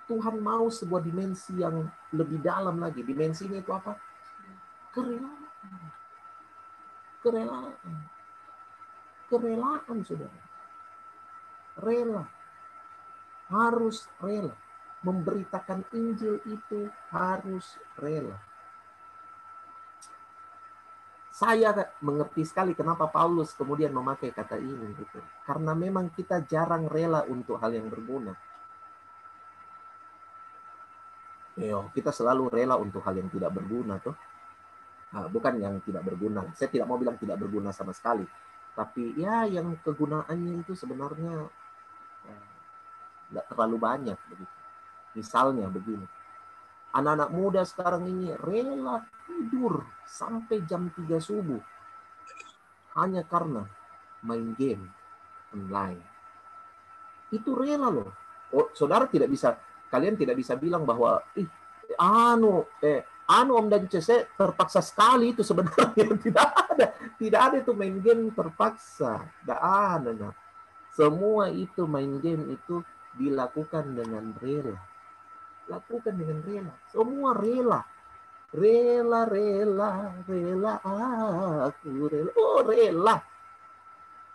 Tuhan mau sebuah dimensi yang lebih dalam lagi. Dimensinya itu apa? Kerelaan, saudara. Rela. Harus rela. Memberitakan Injil itu harus rela. Saya mengerti sekali kenapa Paulus kemudian memakai kata ini. Gitu. Karena memang kita jarang rela untuk hal yang berguna. Kita selalu rela untuk hal yang tidak berguna. Tuh. Bukan yang tidak berguna. Saya tidak mau bilang tidak berguna sama sekali. Tapi ya yang kegunaannya itu sebenarnya tidak terlalu banyak. Begitu. Misalnya begini. Anak-anak muda sekarang ini rela tidur sampai jam 3 subuh. Hanya karena main game online. Itu rela loh. Saudara tidak bisa, kalian tidak bisa bilang bahwa Om dan Cese terpaksa sekali itu sebenarnya. Tidak ada itu main game terpaksa. Tidak ada. Nah. Semua itu main game itu dilakukan dengan rela. Lakukan dengan rela. Semua rela. Rela aku rela. Oh rela.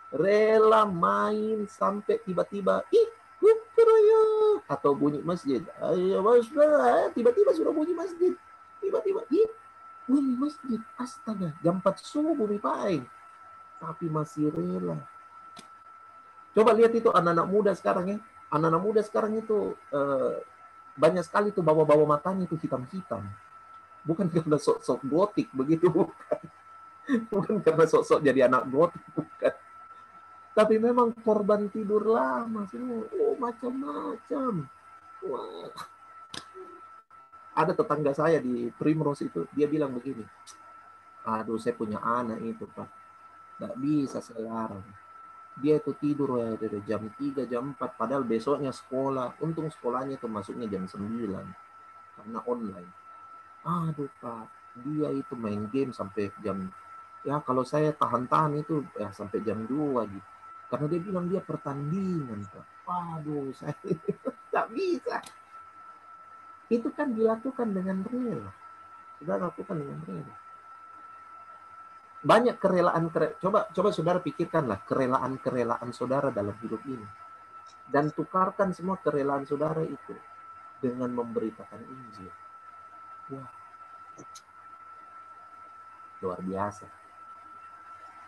Rela main sampai tiba-tiba atau bunyi masjid. Ayo tiba-tiba sudah bunyi masjid. Tiba-tiba, bunyi masjid. Astaga, jam 4 subuh nih, tapi masih rela. Coba lihat itu anak-anak muda sekarang ya. Anak-anak muda sekarang itu banyak sekali tuh bawa-bawa matanya itu hitam-hitam. Bukan karena sok-sok gotik begitu, bukan. Bukan karena sok-sok jadi anak gotik, bukan. Tapi memang korban tidur lama semua. Oh, macam-macam. Wah. Ada tetangga saya di Primrose itu, dia bilang begini, aduh saya punya anak itu Pak, nggak bisa saya larang. Dia itu tidur ya dari jam 3, jam 4, padahal besoknya sekolah. Untung sekolahnya itu masuknya jam 9, karena online. Aduh Pak, dia itu main game sampai jam, ya kalau saya tahan-tahan itu ya sampai jam 2 gitu. Karena dia bilang dia pertandingan Pak. Aduh saya nggak bisa. Itu kan dilakukan dengan rela. Sudah lakukan dengan rela. Banyak kerelaan. Coba saudara pikirkanlah kerelaan saudara dalam hidup ini. Dan tukarkan semua kerelaan saudara itu dengan memberitakan Injil. Wah. Luar biasa.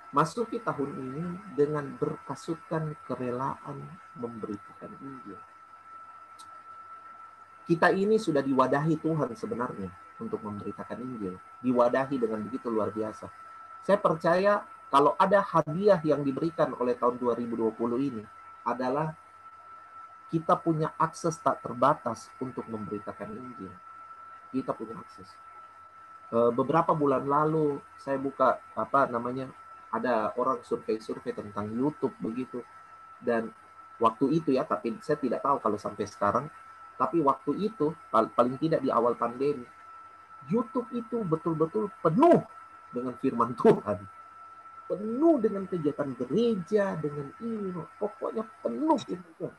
masuki tahun ini dengan berkasutkan kerelaan memberitakan Injil. Kita ini sudah diwadahi Tuhan sebenarnya untuk memberitakan Injil. Diwadahi dengan begitu luar biasa. Saya percaya kalau ada hadiah yang diberikan oleh tahun 2020 ini adalah kita punya akses tak terbatas untuk memberitakan Injil. Kita punya akses. Beberapa bulan lalu saya buka ada orang survei-survei tentang YouTube begitu, dan waktu itu ya, tapi saya tidak tahu kalau sampai sekarang, tapi waktu itu paling tidak di awal pandemi, YouTube itu betul-betul penuh dengan firman Tuhan, penuh dengan kegiatan gereja, dengan ini, pokoknya penuh firman Tuhan.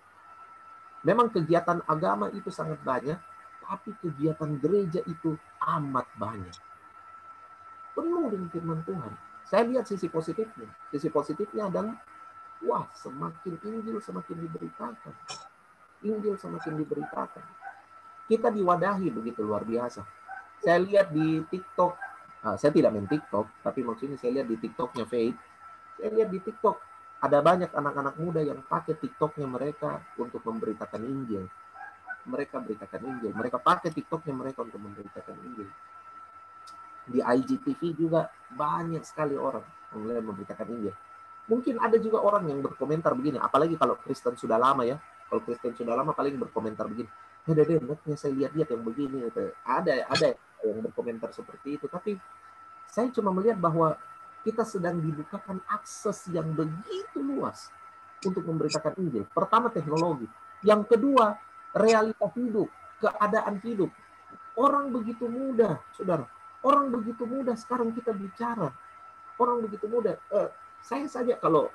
Memang kegiatan agama itu sangat banyak, tapi kegiatan gereja itu amat banyak, penuh dengan firman Tuhan. Saya lihat sisi positifnya. Sisi positifnya adalah, wah, semakin Injil semakin diberitakan. Injil semakin diberitakan. Kita diwadahi begitu luar biasa. Saya lihat di TikTok, saya tidak main TikTok, tapi maksudnya saya lihat di TikToknya Faith. Saya lihat di TikTok, ada banyak anak-anak muda yang pakai TikToknya mereka untuk memberitakan Injil. Mereka beritakan Injil. Mereka pakai TikToknya mereka untuk memberitakan Injil. Di IGTV juga banyak sekali orang yang mulai memberitakan Injil. Mungkin ada juga orang yang berkomentar begini, apalagi kalau Kristen sudah lama ya. Kalau Kristen sudah lama paling berkomentar begini. Netnya saya lihat-lihat yang begini. Ada yang berkomentar seperti itu. Tapi saya cuma melihat bahwa kita sedang dibukakan akses yang begitu luas untuk memberitakan Injil. Pertama, teknologi. Yang kedua, realita hidup, keadaan hidup. Orang begitu mudah, saudara. Orang begitu mudah sekarang kita bicara. Orang begitu mudah. Saya saja kalau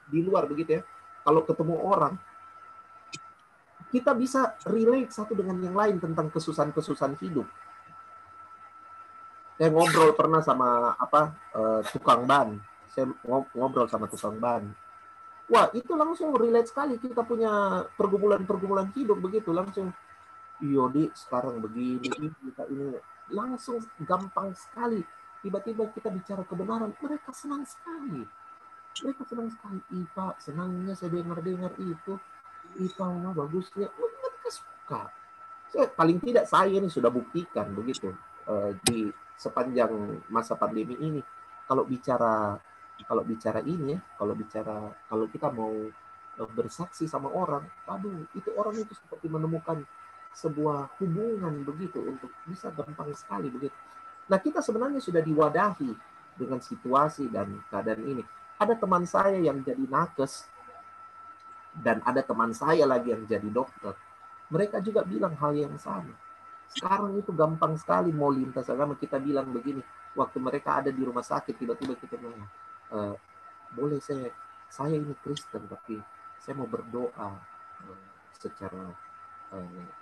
di luar begitu ya, kalau ketemu orang, kita bisa relate satu dengan yang lain tentang kesusahan-kesusahan hidup. Saya ngobrol pernah sama tukang ban. Saya ngobrol sama tukang ban. Wah, itu langsung relate sekali. Kita punya pergumulan-pergumulan hidup begitu langsung. Di sekarang begini, kita ini langsung gampang sekali. Tiba-tiba kita bicara kebenaran, mereka senang sekali. Mereka senang sekali. Pak, senangnya saya dengar itu. Pak, bagusnya. Mereka suka. Paling tidak saya ini sudah buktikan begitu di sepanjang masa pandemi ini. Kalau kita mau bersaksi sama orang, itu orang itu seperti menemukan sebuah hubungan begitu untuk bisa gampang sekali begitu. Nah, kita sebenarnya sudah diwadahi dengan situasi dan keadaan ini. Ada teman saya yang jadi nakes dan ada teman saya lagi yang jadi dokter. Mereka juga bilang hal yang sama. Sekarang itu gampang sekali mau lintas agama. Kita bilang begini, waktu mereka ada di rumah sakit, tiba-tiba kita bilang, boleh saya ini Kristen, tapi saya mau berdoa secara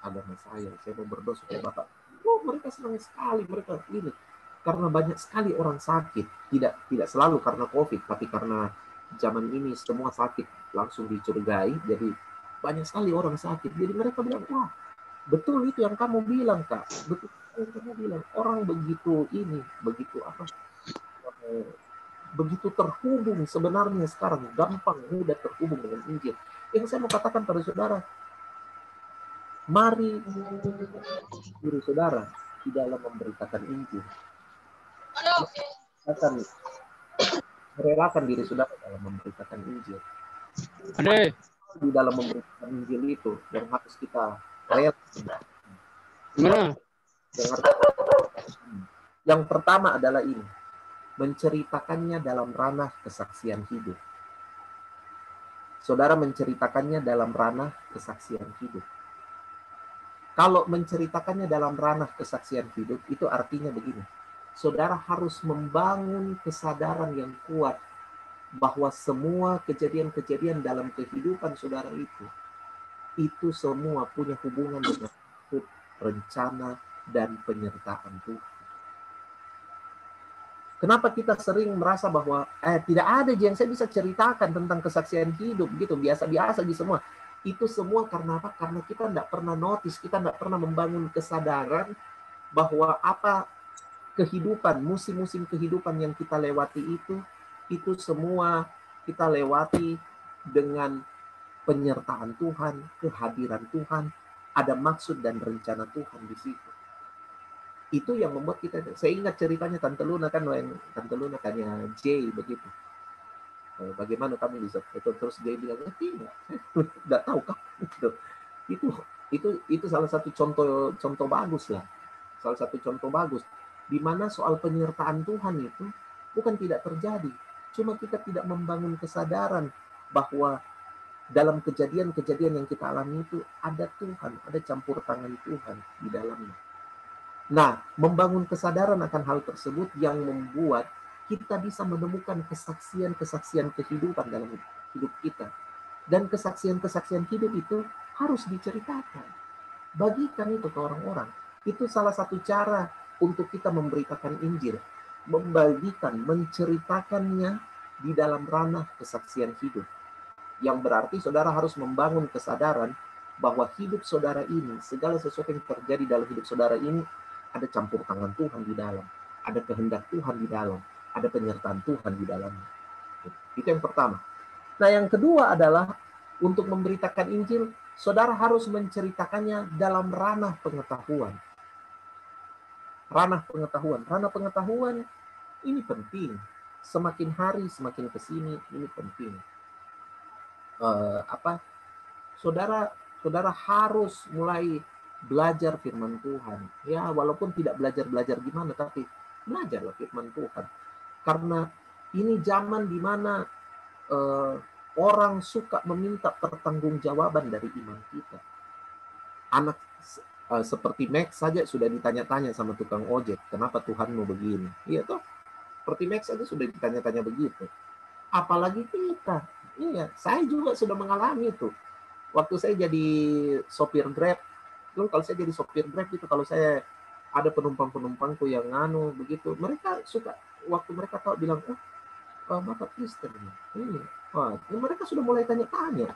agama saya mau berdoa supaya Bapak. Mereka senang sekali, mereka ini karena banyak sekali orang sakit, tidak selalu karena COVID, tapi karena zaman ini semua sakit langsung dicurigai, jadi banyak sekali orang sakit. Jadi mereka bilang, wah, betul itu yang kamu bilang, Kak, betul yang kamu bilang. Orang begitu begitu terhubung sebenarnya sekarang, gampang, mudah terhubung dengan Injil. Yang saya mau katakan pada saudara, mari diri saudara di dalam memberitakan Injil. Merelakan diri saudara dalam memberitakan Injil. Di dalam memberitakan Injil itu yang harus kita relakan. Yang pertama adalah ini, menceritakannya dalam ranah kesaksian hidup. Saudara menceritakannya dalam ranah kesaksian hidup. Kalau menceritakannya dalam ranah kesaksian hidup, itu artinya begini. Saudara harus membangun kesadaran yang kuat bahwa semua kejadian-kejadian dalam kehidupan saudara itu semua punya hubungan dengan rencana dan penyertaan Tuhan. Kenapa kita sering merasa bahwa tidak ada yang saya bisa ceritakan tentang kesaksian hidup gitu, biasa-biasa gitu semua. Itu semua karena apa? Karena kita tidak pernah notice, kita tidak pernah membangun kesadaran bahwa apa kehidupan, musim-musim kehidupan yang kita lewati itu Itu semua kita lewati dengan penyertaan Tuhan, kehadiran Tuhan, ada maksud dan rencana Tuhan di situ. Itu yang membuat kita, saya ingat ceritanya Tante Luna kan, yang Tante Luna tanya Jay begitu. Bagaimana kami bisa itu, terus Jay bilang, tidak, tidak tahu kah? Itu salah satu contoh bagus lah. Salah satu contoh bagus di mana soal penyertaan Tuhan itu bukan tidak terjadi, cuma kita tidak membangun kesadaran bahwa dalam kejadian-kejadian yang kita alami itu ada Tuhan, ada campur tangan Tuhan di dalamnya. Nah, membangun kesadaran akan hal tersebut yang membuat kita bisa menemukan kesaksian-kesaksian kehidupan dalam hidup kita. Dan kesaksian-kesaksian hidup itu harus diceritakan. Bagikan itu ke orang-orang. Itu salah satu cara untuk kita memberitakan Injil. Membagikan, menceritakannya di dalam ranah kesaksian hidup. Yang berarti saudara harus membangun kesadaran bahwa hidup saudara ini, segala sesuatu yang terjadi dalam hidup saudara ini, ada campur tangan Tuhan di dalam. Ada kehendak Tuhan di dalam. Ada penyertaan Tuhan di dalamnya. Itu yang pertama. Nah, yang kedua adalah untuk memberitakan Injil, saudara harus menceritakannya dalam ranah pengetahuan. Ranah pengetahuan ini penting. Semakin hari, semakin kesini, ini penting. Saudara harus mulai belajar firman Tuhan. Ya, walaupun tidak belajar gimana, tapi belajarlah firman Tuhan. Karena ini zaman di mana orang suka meminta pertanggungjawaban dari iman kita. Anak seperti Max saja sudah ditanya-tanya sama tukang ojek, kenapa Tuhanmu begini? Iya toh? Seperti Max saja sudah ditanya-tanya begitu. Apalagi kita. Iya, saya juga sudah mengalami itu. Waktu saya jadi sopir Grab, kalau saya jadi sopir Grab itu, kalau saya ada penumpang-penumpangku yang begitu, mereka suka, waktu mereka tahu bilang, Bapak Kristen. Mereka sudah mulai tanya-tanya.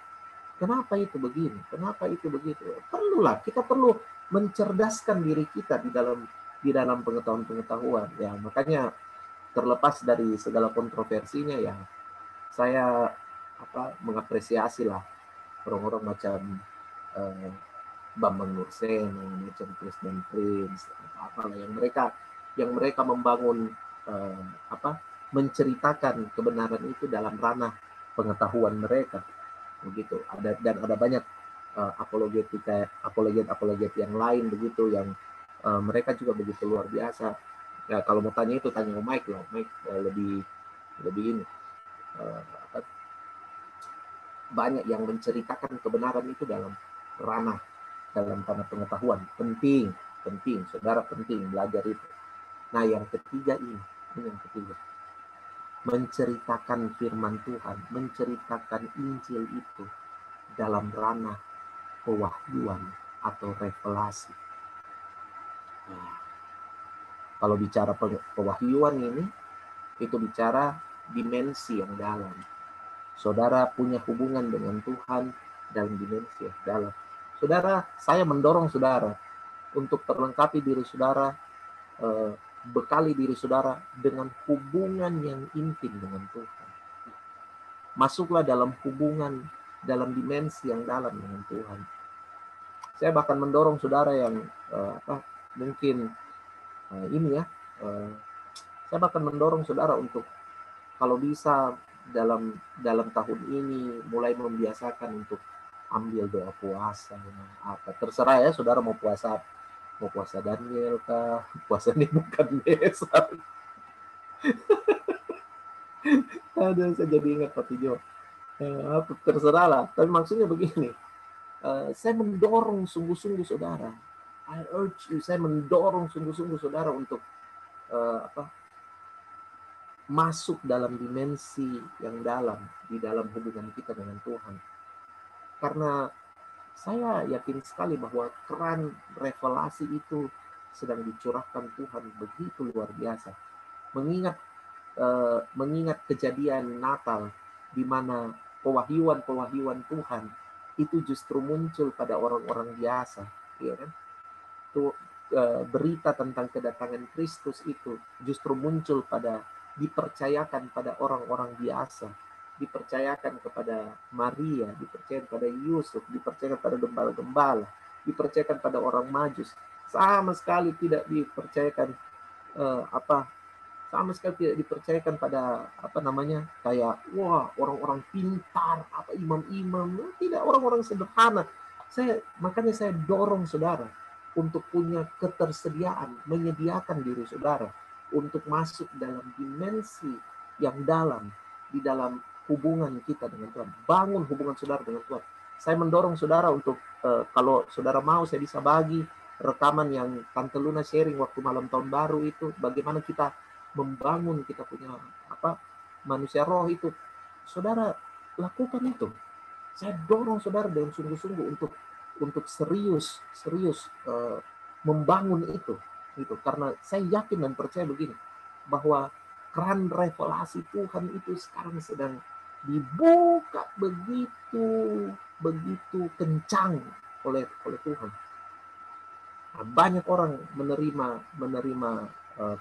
Kenapa itu begini? Kenapa itu begitu? Kita perlu mencerdaskan diri kita di dalam pengetahuan-pengetahuan. Ya, makanya terlepas dari segala kontroversinya, ya saya mengapresiasi lah orang-orang macam Bambang Nursen, macam Kristen Prince, apalah yang mereka membangun menceritakan kebenaran itu dalam ranah pengetahuan mereka, begitu. Ada banyak apologet yang lain begitu, yang mereka juga begitu luar biasa. Ya, kalau mau tanya itu tanya Mike lah, Mike lebih ini banyak yang menceritakan kebenaran itu dalam ranah pengetahuan. Penting, saudara, penting belajar itu. Nah, yang ketiga ini yang ketiga. Menceritakan firman Tuhan, menceritakan Injil itu dalam ranah pewahyuan atau revelasi. Nah, kalau bicara pewahyuan ini, itu bicara dimensi yang dalam. Saudara punya hubungan dengan Tuhan dalam dimensi yang dalam. Saudara, saya mendorong saudara untuk perlengkapi diri saudara, bekali diri saudara dengan hubungan yang intim dengan Tuhan. Masuklah dalam hubungan, dalam dimensi yang dalam dengan Tuhan. Saya bahkan mendorong saudara yang mungkin saya bahkan mendorong saudara untuk kalau bisa dalam tahun ini mulai membiasakan untuk ambil doa puasa. Terserah ya saudara, mau puasa Daniel kah, puasa Nebukadnezar. Aduh, saya jadi ingat Pak Tijo. Terserah lah, tapi maksudnya begini, saya mendorong sungguh-sungguh saudara, I urge you, saya mendorong sungguh-sungguh saudara untuk masuk dalam dimensi yang dalam, di dalam hubungan kita dengan Tuhan. Karena saya yakin sekali bahwa keran revelasi itu sedang dicurahkan Tuhan begitu luar biasa. Mengingat kejadian Natal, di mana pewahyuan Tuhan itu justru muncul pada orang-orang biasa, ya kan? Berita tentang kedatangan Kristus itu justru muncul pada dipercayakan pada orang-orang biasa, dipercayakan kepada Maria, dipercayakan pada Yusuf, dipercayakan pada gembala-gembala, dipercayakan pada orang Majus, sama sekali tidak dipercayakan sama sekali tidak dipercayakan pada kayak orang-orang pintar, imam-imam, tidak, orang-orang sederhana. Makanya saya dorong saudara untuk punya ketersediaan, menyediakan diri saudara untuk masuk dalam dimensi yang dalam, di dalam hubungan kita dengan Tuhan. Bangun hubungan saudara dengan Tuhan. Saya mendorong saudara untuk, kalau saudara mau, saya bisa bagi rekaman yang Tante Luna sharing waktu malam tahun baru itu, bagaimana kita membangun kita punya manusia roh itu. Saudara lakukan itu. Saya dorong saudara dengan sungguh-sungguh untuk serius membangun itu, karena saya yakin dan percaya begini, bahwa keran revelasi Tuhan itu sekarang sedang dibuka begitu kencang oleh Tuhan. Nah, banyak orang menerima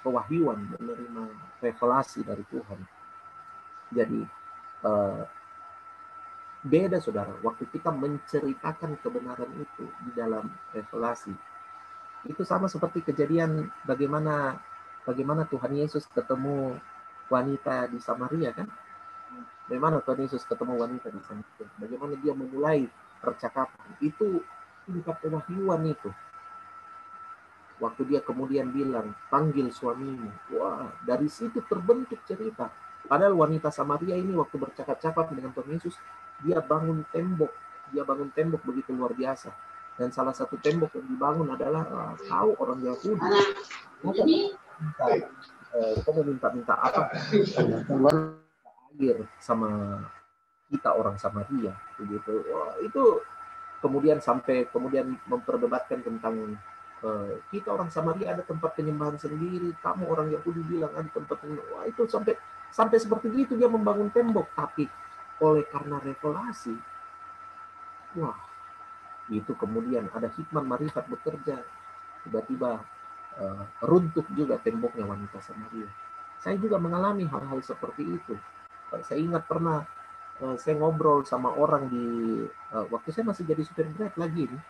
pewahyuan, menerima revelasi dari Tuhan. Jadi beda saudara, waktu kita menceritakan kebenaran itu di dalam revelasi, itu sama seperti kejadian bagaimana Tuhan Yesus ketemu wanita di Samaria kan? Bagaimana Tuhan Yesus ketemu wanita di Samaria? Bagaimana dia memulai percakapan? Itu tingkat pewahyuan itu. Waktu dia kemudian bilang, panggil suamimu. Wah, dari situ terbentuk cerita. Padahal wanita Samaria ini waktu bercakap-cakap dengan Tuhan Yesus, dia bangun tembok. Dia bangun tembok begitu luar biasa. Dan salah satu tembok yang dibangun adalah kau orang Yahudi. Kamu minta apa? Air sama kita orang Samaria, begitu. Wah, itu kemudian memperdebatkan tentang kita orang Samaria ada tempat penyembahan sendiri, kamu orang Yahudi bilang ada tempat penyembahan. Wah, itu sampai seperti itu dia membangun tembok. Tapi karena revelasi, wah, itu kemudian ada hikmat marifat bekerja, tiba-tiba runtuh juga temboknya wanita Samaria. Saya juga mengalami hal-hal seperti itu. Saya ingat pernah saya ngobrol sama orang waktu saya masih jadi supir Grab lagi nih.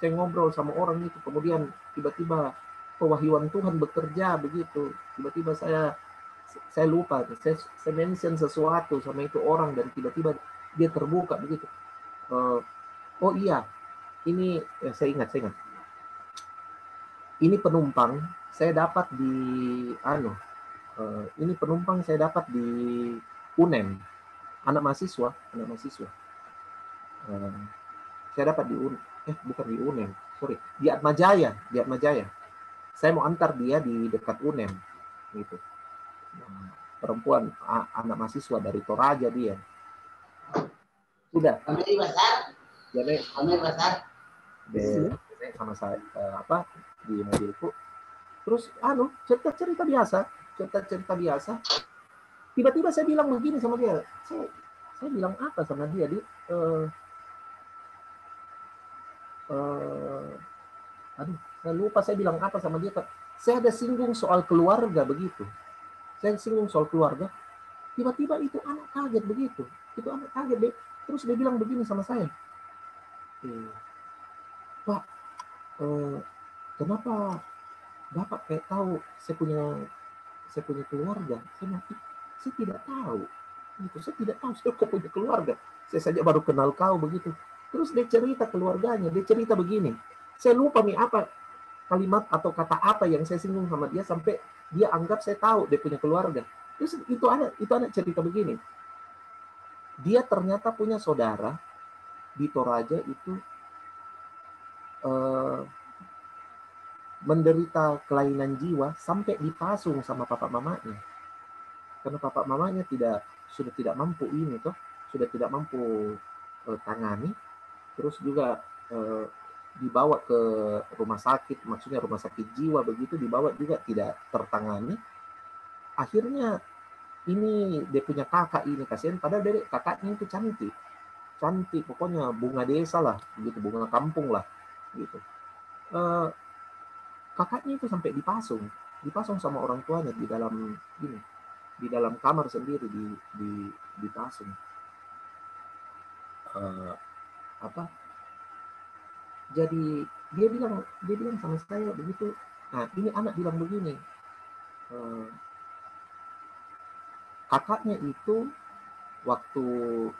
Saya ngobrol sama orang itu, kemudian tiba-tiba pewahyuan Tuhan bekerja begitu. Tiba-tiba saya lupa, saya mention sesuatu sama itu orang, dan tiba-tiba dia terbuka begitu. Oh iya, ini saya ingat. Ini penumpang saya dapat di UNEM, anak mahasiswa. Saya dapat bukan di UNEM, sorry, di Atmajaya. Saya mau antar dia di dekat UNEM, gitu. Perempuan, anak mahasiswa dari Toraja dia. Sudah. Jadi sama saya di mobilku. Terus cerita biasa. Tiba-tiba saya bilang begini sama dia. Saya bilang apa sama dia? Saya lupa saya bilang apa sama dia. Saya ada singgung soal keluarga begitu. Tiba-tiba itu anak kaget begitu. Terus dia bilang begini sama saya. Pak, kenapa Bapak kayak tahu saya punya keluarga? Saya tidak tahu. Saya tidak tahu saya kok punya keluarga. Saya saja baru kenal kau begitu. Terus dia cerita keluarganya. Dia cerita begini. Saya lupa nih apa kalimat atau kata apa yang saya singgung sama dia sampai dia anggap saya tahu dia punya keluarga. Terus itu anak cerita begini. Dia ternyata punya saudara di Toraja itu menderita kelainan jiwa sampai dipasung sama papa mamanya. Karena papa mamanya sudah tidak mampu tangani, terus juga dibawa ke rumah sakit, maksudnya rumah sakit jiwa begitu, dibawa juga tidak tertangani. Akhirnya ini dia punya kakak ini, kasihan, padahal kakaknya itu cantik, pokoknya bunga desa lah, gitu, bunga kampung lah, gitu. Kakaknya itu sampai dipasung sama orang tuanya di di dalam kamar sendiri dipasung. Apa? Jadi dia bilang sama saya begitu. Nah, ini anak bilang begini. Kakaknya itu waktu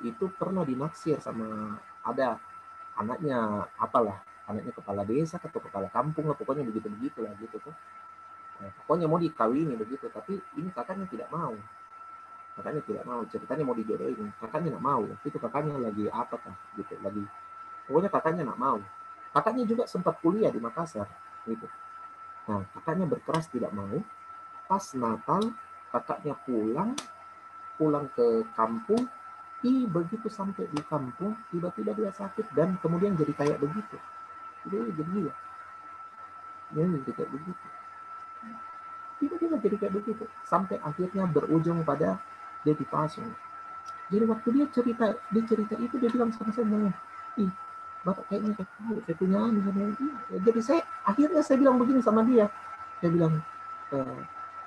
itu pernah dinaksir sama ada anaknya anaknya kepala desa atau kepala kampung lah, pokoknya begitu lah gitu tuh. Nah, pokoknya mau dikawini begitu, tapi ini kakaknya tidak mau. Ceritanya mau dijodohin, kakaknya nggak mau. Itu kakaknya lagi gitu, pokoknya kakaknya nggak mau. Kakaknya juga sempat kuliah di Makassar gitu. Nah, kakaknya berkeras tidak mau. Pas Natal kakaknya pulang ke kampung. Begitu sampai di kampung, tiba-tiba dia sakit dan kemudian jadi kayak begitu. Jadi gila. Jadi kayak begitu. Tiba-tiba jadi kayak begitu. Sampai akhirnya berujung pada dia dipasung. Jadi waktu dia cerita itu, dia bilang sama saya, Bapak kayaknya saya punya anu sama dia. Jadi akhirnya saya bilang begini sama dia. Saya bilang,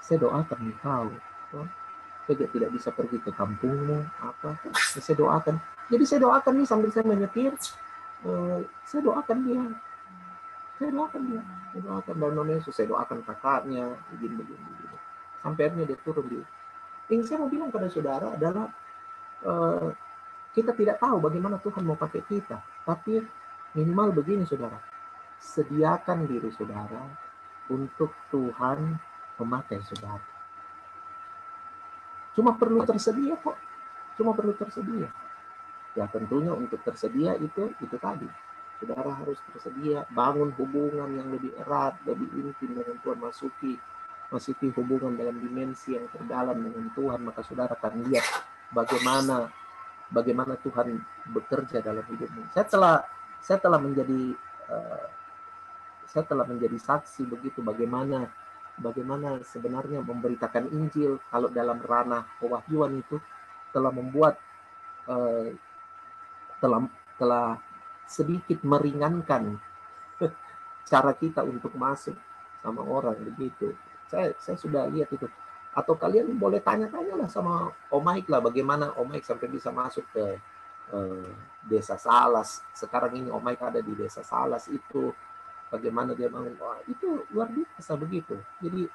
saya doakan kau. Saya tidak bisa pergi ke kampungmu, saya doakan. Jadi saya doakan nih sambil saya menyetir, saya doakan dia. Dan non Yesus, saya doakan kakaknya, begini. Sampai akhirnya dia turun di. Yang saya mau bilang pada saudara adalah, kita tidak tahu bagaimana Tuhan mau pakai kita, tapi minimal begini saudara, sediakan diri saudara untuk Tuhan memakai saudara. Cuma perlu tersedia kok. Ya tentunya untuk tersedia itu tadi. Saudara harus tersedia, bangun hubungan yang lebih erat, lebih intim dengan Tuhan, masuki hubungan dalam dimensi yang terdalam dengan Tuhan, maka saudara akan lihat bagaimana Tuhan bekerja dalam hidupmu. Saya telah menjadi saksi begitu bagaimana sebenarnya memberitakan Injil kalau dalam ranah pewahyuan itu telah membuat telah sedikit meringankan cara kita untuk masuk sama orang begitu. Saya sudah lihat itu. Atau kalian boleh tanya-tanyalah sama Om Mike lah, bagaimana Om Mike sampai bisa masuk ke Desa Salas. Sekarang ini Om Mike ada di Desa Salas itu. Bagaimana dia bangun, itu luar biasa begitu. Jadi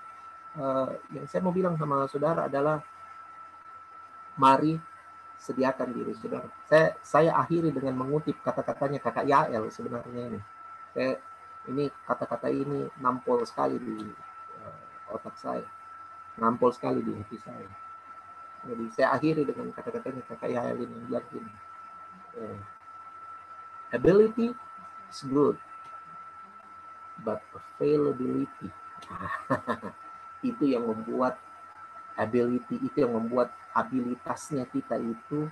yang saya mau bilang sama saudara adalah, mari sediakan diri saudara. Saya akhiri dengan mengutip kata-katanya kakak Yael sebenarnya ini. Ini kata-kata ini nampol sekali di otak saya, nampol sekali di hati saya. Jadi saya akhiri dengan kata-katanya kakak Yael ini yang bilang gini, ability is good, but availability itu yang membuat abilitasnya kita itu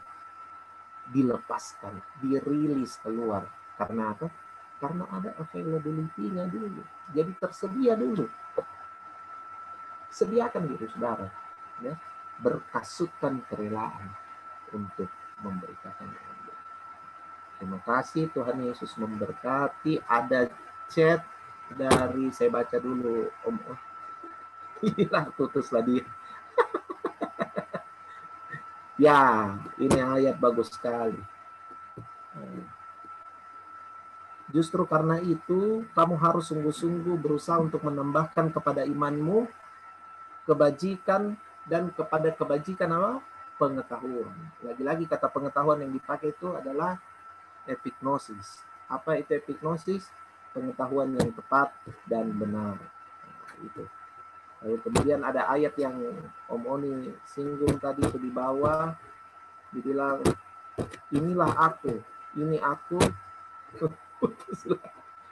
dilepaskan, dirilis keluar. Karena apa? Karena ada availability-nya dulu. Jadi tersedia dulu. Sediakan diri saudara, ya, berkasutkan kerelaan untuk memberitakan Injil. Terima kasih, Tuhan Yesus memberkati. Ada chat dari, saya baca dulu, Om. Inilah putuslah dia. Ya, ini ayat bagus sekali. Justru karena itu, kamu harus sungguh-sungguh berusaha untuk menambahkan kepada imanmu kebajikan, dan kepada kebajikan apa? Pengetahuan. Lagi-lagi kata pengetahuan yang dipakai itu adalah epignosis. Apa itu epignosis? Pengetahuan yang tepat dan benar. Itu. Lalu kemudian ada ayat yang Om Oni singgung tadi itu di bawah, dibilang, inilah aku, ini aku,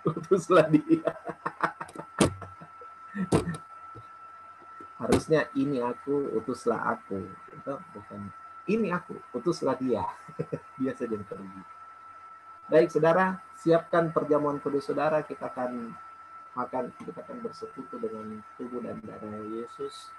utuslah dia. Harusnya ini aku, utuslah aku. Itu bukan ini aku, utuslah dia. Dia saja yang pergi. Baik saudara, siapkan perjamuan kudus saudara. Kita akan makan, kita akan bersekutu dengan tubuh dan darah Yesus.